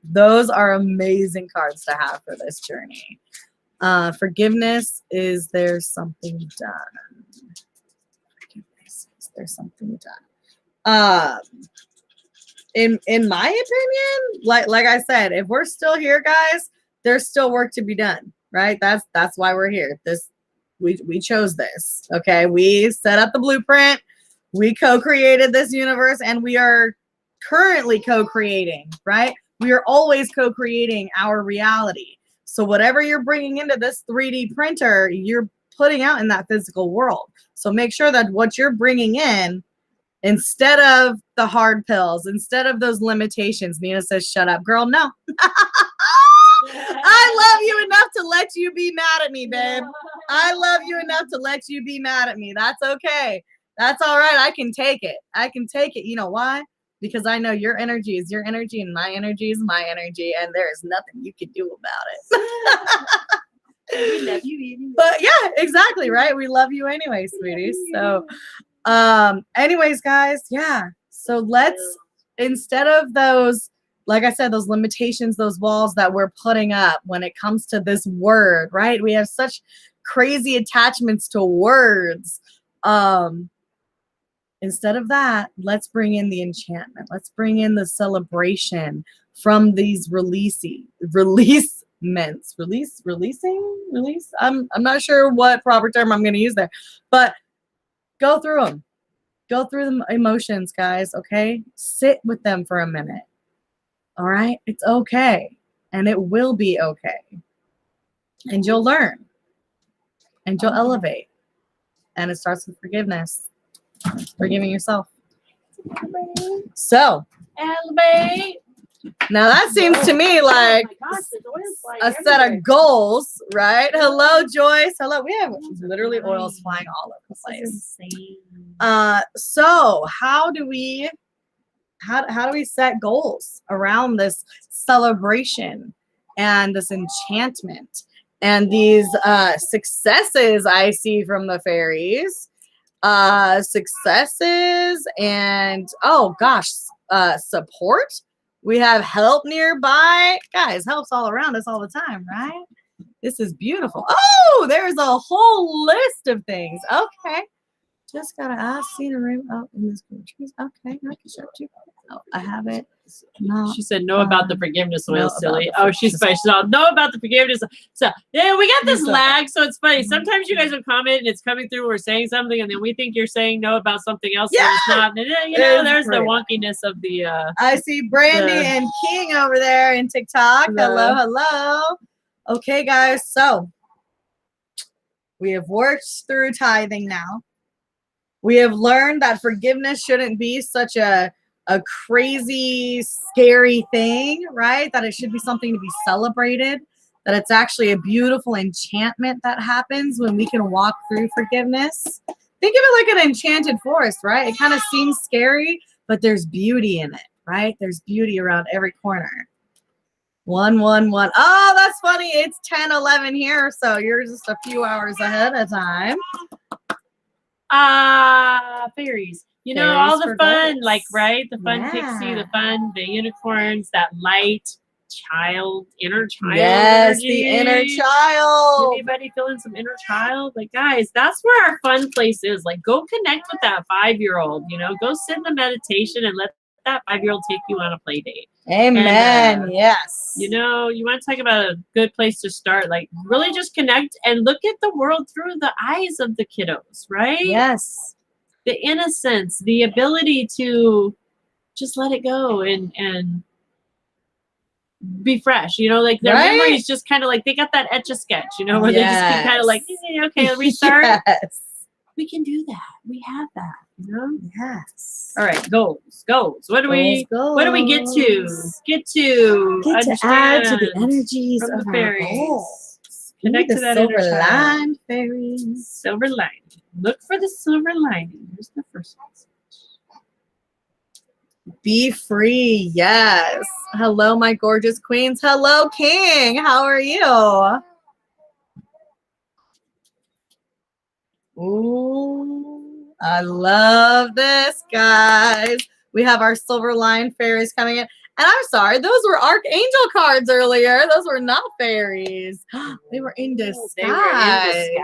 Those are amazing cards to have for this journey. Forgiveness, is there something done? Forgiveness, is there something done? In my opinion, like I said, if we're still here, guys, there's still work to be done, right? That's why we're here. We chose this. Okay, we set up the blueprint, we co-created this universe, and we are currently co-creating, right? We are always co-creating our reality. So whatever you're bringing into this 3D printer, you're putting out in that physical world. So make sure that what you're bringing in, instead of the hard pills, instead of those limitations, Nina says, shut up, girl. No. I love you enough to let you be mad at me, babe. I love you enough to let you be mad at me. That's okay. That's all right. I can take it. I can take it. You know why? Because I know your energy is your energy and my energy is my energy, and there is nothing you can do about it. We love you anyway. But yeah, exactly, right? We love you anyway, sweeties. So anyways, guys, yeah. So let's, instead of those, like I said, those limitations, those walls that we're putting up when it comes to this word, right? We have such crazy attachments to words. Instead of that, let's bring in the enchantment. Let's bring in the celebration from these releasing. I'm not sure what proper term I'm going to use there, but go through them. Go through the emotions, guys, okay? Sit with them for a minute. All right? It's okay. And it will be okay. And you'll learn. And you'll elevate. And it starts with forgiveness. Forgiving yourself. So, Elevate. now that seems to me like Oh my gosh, there's oil flying a set everywhere. of goals, right? Hello, Joyce. Hello. We have literally oils flying all over the place. This is insane. So how do we set goals around this celebration and this enchantment and these successes I see from the fairies? Successes and oh gosh, support. We have help nearby. Guys, help's all around us all the time, right? This is beautiful. Oh, there's a whole list of things. Okay. Just gotta ask, see the room. Oh, in this trees. Okay, I can show you. Oh, I have it. No. She said, "Know about the forgiveness oil, know silly." about the Oh, she's funny. She's all, "Know about the forgiveness." So yeah, we got this So- lag, so it's funny. Sometimes you guys will comment and it's coming through. We're saying something, and then we think you're saying no about something else. Yeah! And it's not. And, you know, It's there's the great. wonkiness of the. I see Brandy The- and King over there in TikTok. Hello, hello. Okay, guys. So we have worked through tithing now. We have learned that forgiveness shouldn't be such a crazy, scary thing, right? That it should be something to be celebrated. That it's actually a beautiful enchantment that happens when we can walk through forgiveness. Think of it like an enchanted forest, right? It kind of seems scary, but there's beauty in it, right? There's beauty around every corner. 1, 1, 1. Oh, that's funny. It's 10:11 here, so you're just a few hours ahead of time. Fairies. You know, all the fun, like, right? The fun pixie, the fun, the unicorns, that light child, inner child. Yes, energy. the inner child. Anybody feeling some inner child? Like, guys, that's where our fun place is. Like, go connect with that 5-year-old, you know, go sit in the meditation and let that 5-year-old take you on a play date. Amen. And, yes. You know, you want to talk about a good place to start. Like, really just connect and look at the world through the eyes of the kiddos, right? Yes. The innocence, the ability to just let it go and be fresh, you know, like their memories just kind of like they got that etch-a-sketch, you know, where they just keep kind of like, okay, restart. Yes. We can do that. We have that, you know? Yes. All right, goals. What do we get to? Get to add to the energies from of the our fairies. goals. Connect Ooh, to the that silver inner child. line fairies. Silver lining. Look for the silver lining. Here's the first one. Be free. Yes. Hello, my gorgeous queens. Hello, King. How are you? Ooh, I love this, guys. We have our silver line fairies coming in. And I'm sorry, those were archangel cards earlier. Those were not fairies. They were in disguise. They were in disguise.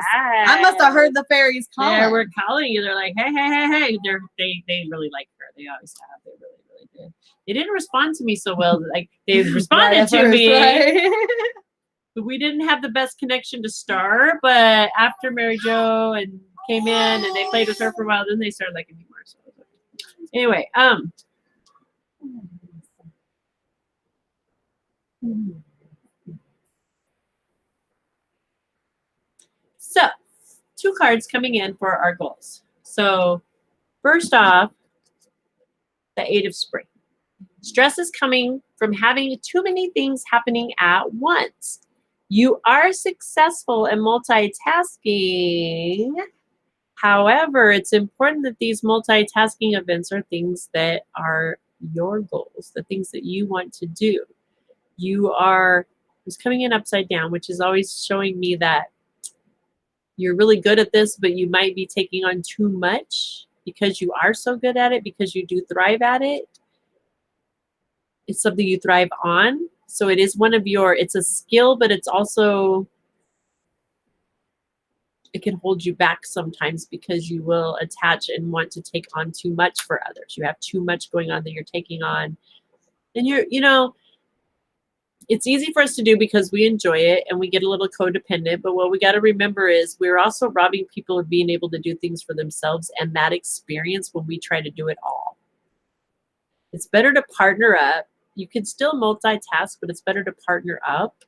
I must have heard the fairies calling. They were calling you. They're like, hey, hey, hey, hey. They really like her. They always have. They really, really did. They didn't respond to me so well. Like they responded to me. Right? But we didn't have the best connection to Star. But after Mary Jo and came in and they played with her for a while, then they started liking me more. So anyway, so 2 cards coming in for our goals. So first off, the 8 of Spring. Stress is coming from having too many things happening at once. You are successful in multitasking. However, it's important that these multitasking events are things that are your goals, the things that you want to do. You are It's coming in upside down, which is always showing me that you're really good at this, but you might be taking on too much because you are so good at it, because you do thrive at it. It's something you thrive on. So it is one of your, it's a skill, but it's also, it can hold you back sometimes because you will attach and want to take on too much for others. You have too much going on that you're taking on. And you know, it's easy for us to do because we enjoy it and we get a little codependent. But what we got to remember is we're also robbing people of being able to do things for themselves and that experience when we try to do it all. It's better to partner up. You can still multitask, but it's better to partner up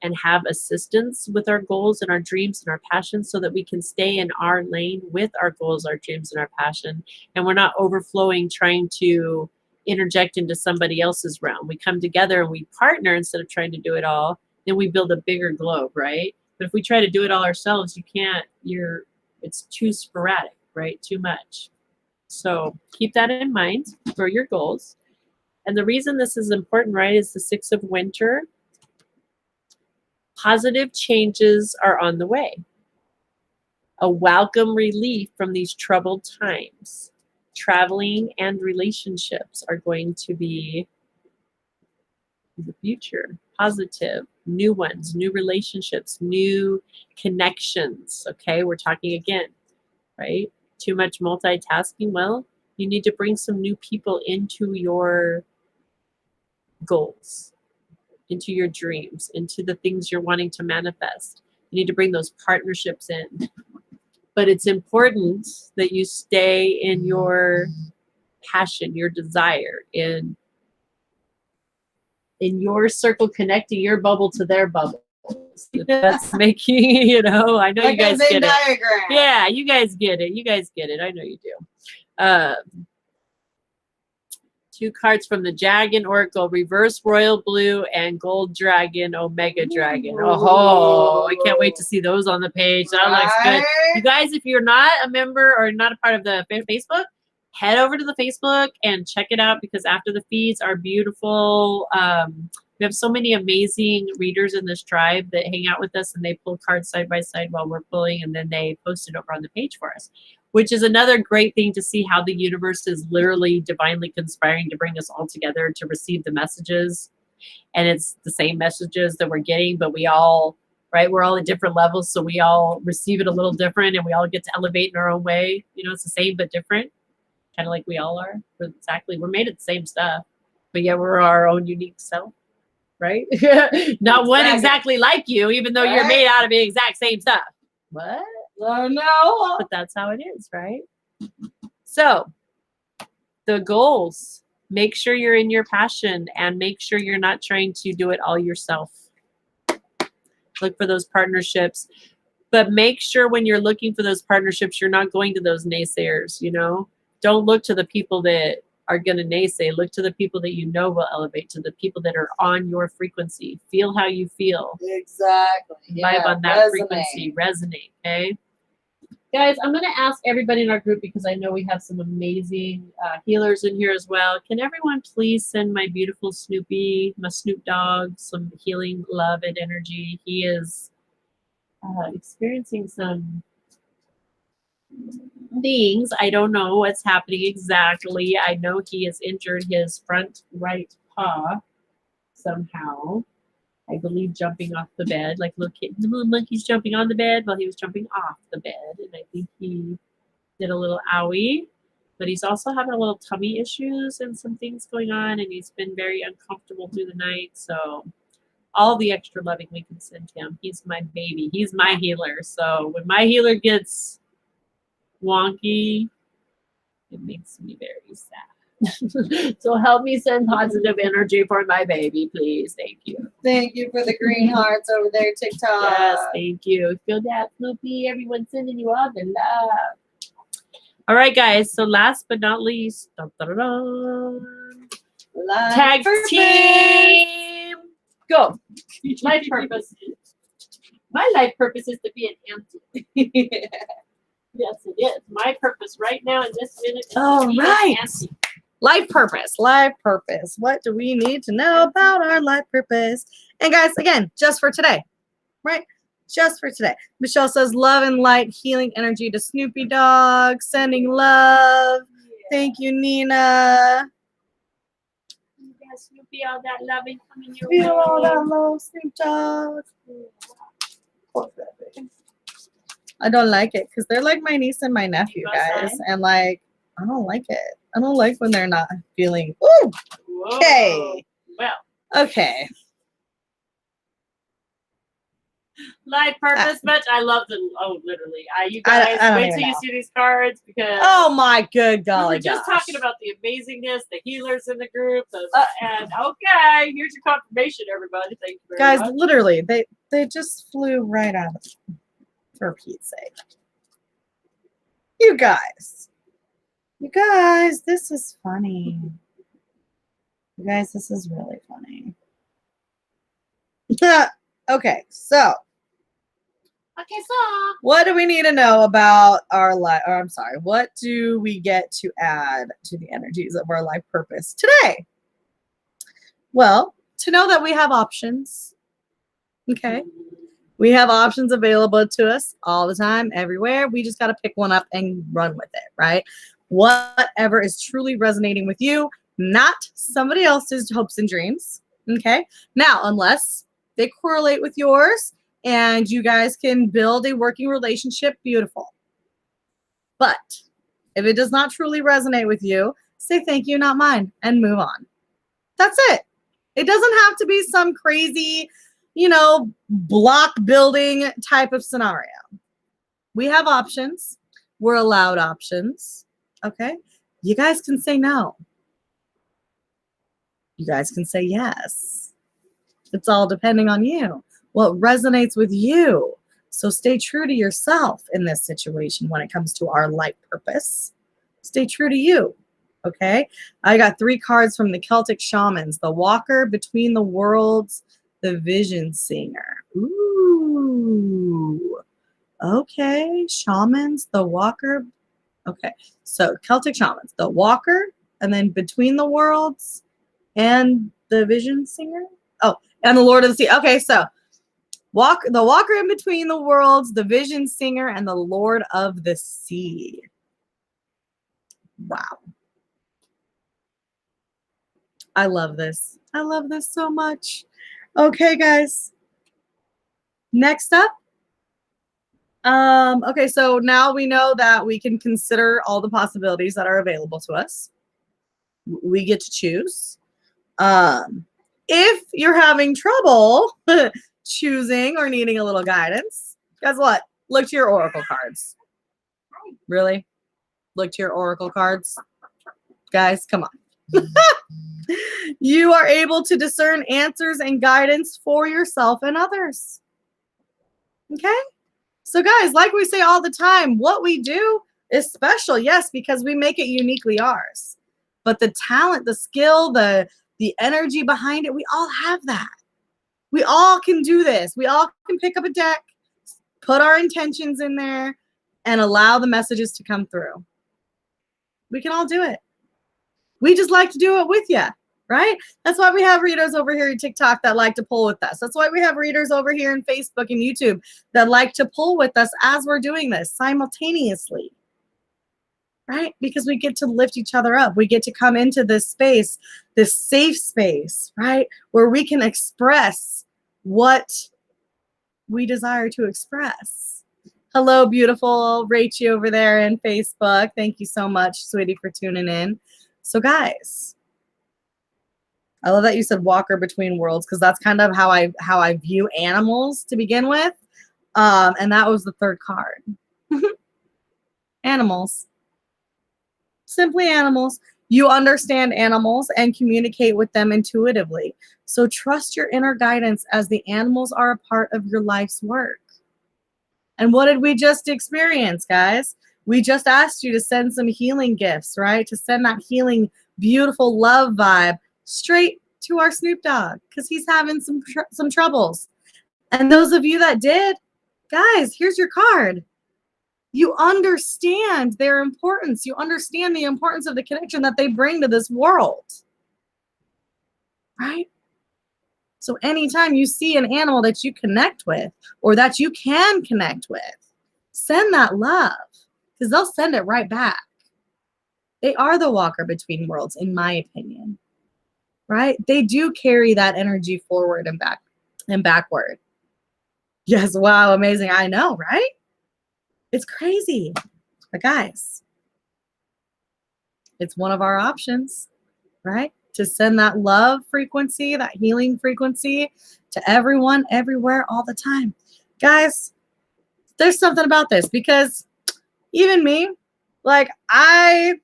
and have assistance with our goals and our dreams and our passions so that we can stay in our lane with our goals, our dreams, and our passion. And we're not overflowing trying to interject into somebody else's realm. We come together and we partner instead of trying to do it all. Then we build a bigger globe, right? But if we try to do it all ourselves, you can't, it's too sporadic, right? Too much. So keep that in mind for your goals. And the reason this is important, right, is the 6 of winter. Positive changes are on the way. A welcome relief from these troubled times. Traveling and relationships are going to be in the future. Positive, new ones, new relationships, new connections. Okay, we're talking again, right? Too much multitasking. Well, you need to bring some new people into your goals, into your dreams, into the things you're wanting to manifest. You need to bring those partnerships in. But it's important that you stay in your passion, your desire, in your circle, connecting your bubble to their bubble. That's making, you know, I know like you guys get it. Yeah, you guys get it. You guys get it. I know you do. 2 cards from the Dragon Oracle, Reverse Royal Blue and Gold Dragon, Omega Dragon. Oh, I can't wait to see those on the page. That looks good. You guys, if you're not a member or not a part of the Facebook, head over to the Facebook and check it out because after the feeds are beautiful. We have so many amazing readers in this tribe that hang out with us and they pull cards side by side while we're pulling and then they post it over on the page for us, which is another great thing to see how the universe is literally divinely conspiring to bring us all together to receive the messages. And it's the same messages that we're getting, but we all, right, we're all at different levels. So we all receive it a little different and we all get to elevate in our own way. You know, it's the same but different, kind of like we all are. We're made of the same stuff, but yet we're our own unique self. Right? Not one exactly like you, even though you're made out of the exact same stuff. What? Oh, no. But that's how it is, right? So, the goals. Make sure you're in your passion and make sure you're not trying to do it all yourself. Look for those partnerships. But make sure when you're looking for those partnerships, you're not going to those naysayers, you know? Don't look to the people that are going to naysay. Look to the people that you know will elevate, to the people that are on your frequency. Feel how you feel. Exactly. Vibe on that frequency. Resonate, okay? Guys, I'm going to ask everybody in our group because I know we have some amazing healers in here as well. Can everyone please send my beautiful Snoopy, my Snoop Dogg, some healing love and energy? He is experiencing some things. I don't know what's happening exactly. I know he has injured his front right paw somehow. I believe jumping off the bed, like the little monkey's jumping on the bed while he was jumping off the bed. And I think he did a little owie, but he's also having a little tummy issues and some things going on. And he's been very uncomfortable through the night. So all the extra loving we can send him. He's my baby. He's my healer. So when my healer gets wonky, it makes me very sad. So help me send positive energy for my baby, please. Thank you. Thank you for the green hearts over there, TikTok. Yes, thank you. Feel that, Snoopy. Everyone's sending you all the love. All right, guys. So last but not least, tag team. Go. Life purpose. My life purpose is to be an auntie. Yes, it is. My purpose right now in this minute is to be an auntie. Life purpose. Life purpose. What do we need to know about our life purpose? And guys, again, just for today, right? Just for today. Michelle says, love and light, healing energy to Snoopy Dog. Sending love. Thank you, Nina. Yes, Snoopy, all that loving coming your Feel all way. that love, Snoop Dog. I don't like it because they're like my niece and my nephew, guys. And like, I don't like it. I don't like when they're not feeling. Ooh, Whoa. okay. Well, Okay. life purpose much. I love the literally. You I guys don't wait even till you know. see these cards because Oh my good we golly were just gosh. talking about the amazingness, the healers in the group, and okay, here's your confirmation, everybody. Thank you very Guys, much. literally, they just flew right out of it, for Pete's sake. You guys, this is funny. You guys, this is really funny. Okay, so Okay, so what do we need to know about our life? Or I'm sorry, what do we get to add to the energies of our life purpose today? Well, to know that we have options. Okay. We have options available to us all the time, everywhere. We just got to pick one up and run with it, right? Whatever is truly resonating with you, not somebody else's hopes and dreams. Okay. Now, unless they correlate with yours and you guys can build a working relationship, beautiful. But if it does not truly resonate with you, say thank you, not mine, and move on. That's it. It doesn't have to be some crazy, block building type of scenario. We have options. We're allowed options. Okay. You guys can say no. You guys can say yes. It's all depending on you. What resonates with you. So stay true to yourself in this situation when it comes to our life purpose. Stay true to you. Okay. I got 3 cards from the Celtic shamans: the walker, between the worlds, the vision singer. Ooh. Okay. Shamans, the walker. Okay. So Celtic shamans, the walker, and then between the worlds and the vision singer. Oh, and the Lord of the Sea. Okay. So the walker in between the worlds, the vision singer, and the Lord of the Sea. Wow. I love this. I love this so much. Okay, guys. Next up. Okay, so now we know that we can consider all the possibilities that are available to us. We get to choose. If you're having trouble choosing or needing a little guidance, guess what? Look to your oracle cards. Really? Look to your oracle cards. Guys, come on. You are able to discern answers and guidance for yourself and others. Okay? So, guys, like we say all the time, what we do is special, yes, because we make it uniquely ours. But the talent, the skill, the energy behind it, we all have that. We all can do this. We all can pick up a deck, put our intentions in there, and allow the messages to come through. We can all do it. We just like to do it with you, right? That's why we have readers over here in TikTok that like to pull with us. That's why we have readers over here in Facebook and YouTube that like to pull with us as we're doing this simultaneously, right? Because we get to lift each other up. We get to come into this space, this safe space, right? Where we can express what we desire to express. Hello, beautiful Rachie over there in Facebook. Thank you so much, sweetie, for tuning in. So, guys, I love that you said walker between worlds, because that's kind of how I view animals to begin with. And that was the 3rd card. Animals. Simply animals. You understand animals and communicate with them intuitively. So trust your inner guidance, as the animals are a part of your life's work. And what did we just experience, guys? We just asked you to send some healing gifts, right? To send that healing, beautiful love vibe straight to our Snoop Dogg, because he's having some troubles. And those of you that did, guys, here's your card. You understand their importance. You understand the importance of the connection that they bring to this world. Right? So anytime you see an animal that you connect with or that you can connect with, send that love because they'll send it right back. They are the walker between worlds, in my opinion. Right? They do carry that energy forward and back and backward. Yes, wow, amazing. I know, right? It's crazy. But guys, it's one of our options, right? To send that love frequency, that healing frequency to everyone, everywhere, all the time. Guys, there's something about this because even me, like I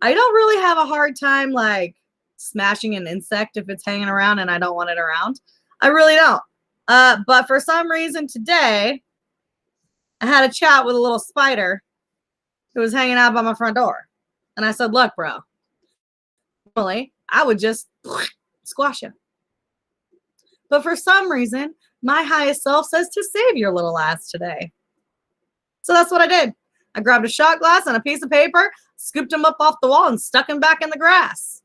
don't really have a hard time like smashing an insect if it's hanging around and I don't want it around. I really don't. But for some reason today, I had a chat with a little spider who was hanging out by my front door. And I said, look, bro, normally I would just squash him. But for some reason, my highest self says to save your little ass today. So that's what I did. I grabbed a shot glass and a piece of paper, scooped him up off the wall and stuck him back in the grass.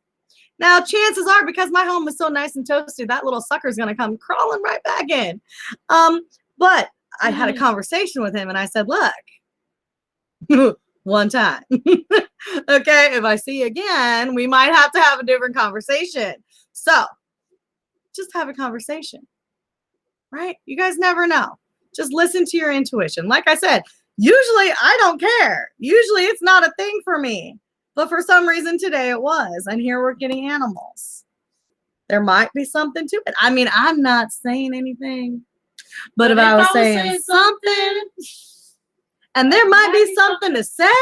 Now, chances are, because my home is so nice and toasty, that little sucker's going to come crawling right back in. But I had a conversation with him and I said, look, one time. Okay, if I see you again, we might have to have a different conversation. So just have a conversation, right? You guys never know. Just listen to your intuition. Like I said, usually I don't care. Usually it's not a thing for me. But for some reason today it was. And here we're getting animals. There might be something to it. I mean, I'm not saying anything. But if I was saying something, and there might be something to say,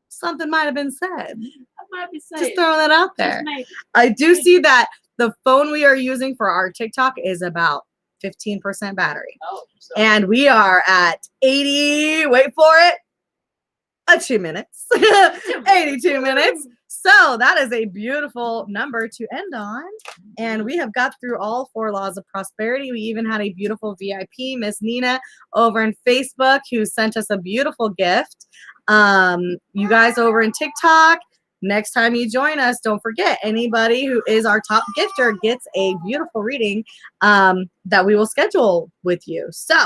something might have been said. Just throwing that out there. I do see that the phone we are using for our TikTok is about 15% battery. Oh, so. And we are at 80, wait for it, 2 minutes. 82 minutes. So that is a beautiful number to end on. And we have got through all 4 laws of prosperity. We even had a beautiful VIP, Miss Nina, over in Facebook, who sent us a beautiful gift. You guys over in TikTok, next time you join us, don't forget, anybody who is our top gifter gets a beautiful reading that we will schedule with you. So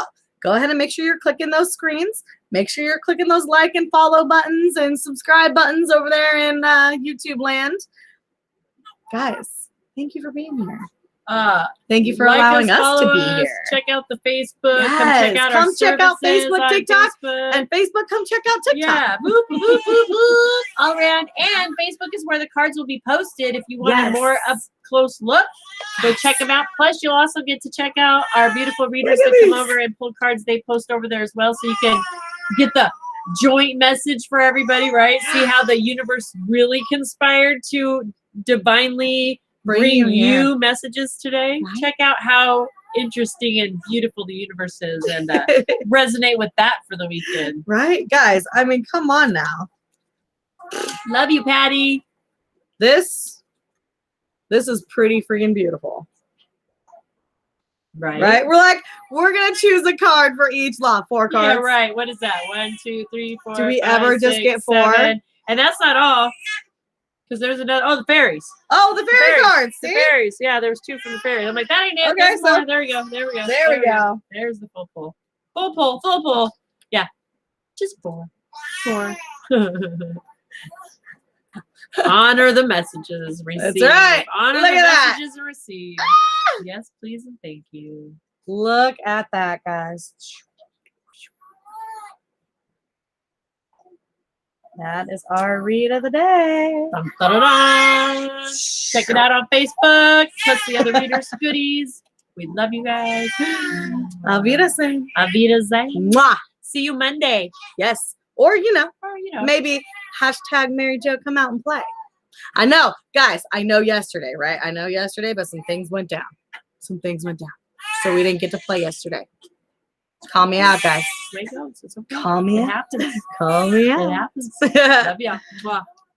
go ahead and make sure you're clicking those screens. Make sure you're clicking those like and follow buttons and subscribe buttons over there in YouTube land. Guys, thank you for being here. Thank you for allowing us to be here. Check out the Facebook. Yes, Come check out out Facebook, TikTok, and Facebook. Come check out TikTok. Yeah, boop, boop, boop, boop, all around. And Facebook is where the cards will be posted. If you want a more up close look, go check them out. Plus, you'll also get to check out our beautiful readers that come over and pull cards they post over there as well, so you can get the joint message for everybody. Right? See how the universe really conspired to divinely bring you messages today. Right. Check out how interesting and beautiful the universe is and resonate with that for the weekend. Right, guys? I mean, come on now. Love you, Patty. This is pretty freaking beautiful. Right. Right? We're going to choose a card for each lot. 4 cards. Yeah, right. What is that? 1, 2, 3, 4, Do we 5, ever 6, just get 4? 7. And that's not all. Because there's another. Oh, the fairies. Oh, the fairy cards. See? The fairies. Yeah, there was 2 from the fairies. I'm like, that ain't it. Okay, so there we go. There we go. There we go. There's the full pull. Full pull. Full pull. Yeah. Just 4. 4. Honor the messages received. That's right. Honor Look the at messages received. Yes, please, and thank you. Look at that, guys. That is our read of the day. Dun, dun, dun, dun. Check it out on Facebook. Plus the other readers' goodies. We love you guys. Auf Wiedersehen. Auf Wiedersehen. Mwah. See you Monday. Yes. Or, Or, maybe hashtag Mary Jo come out and play. I know, guys, I know yesterday, right? I know yesterday, but some things went down. So we didn't get to play yesterday. Call me out, guys. It's okay. Call me out. It happens. Call me out. It happens. Love ya. Mwah.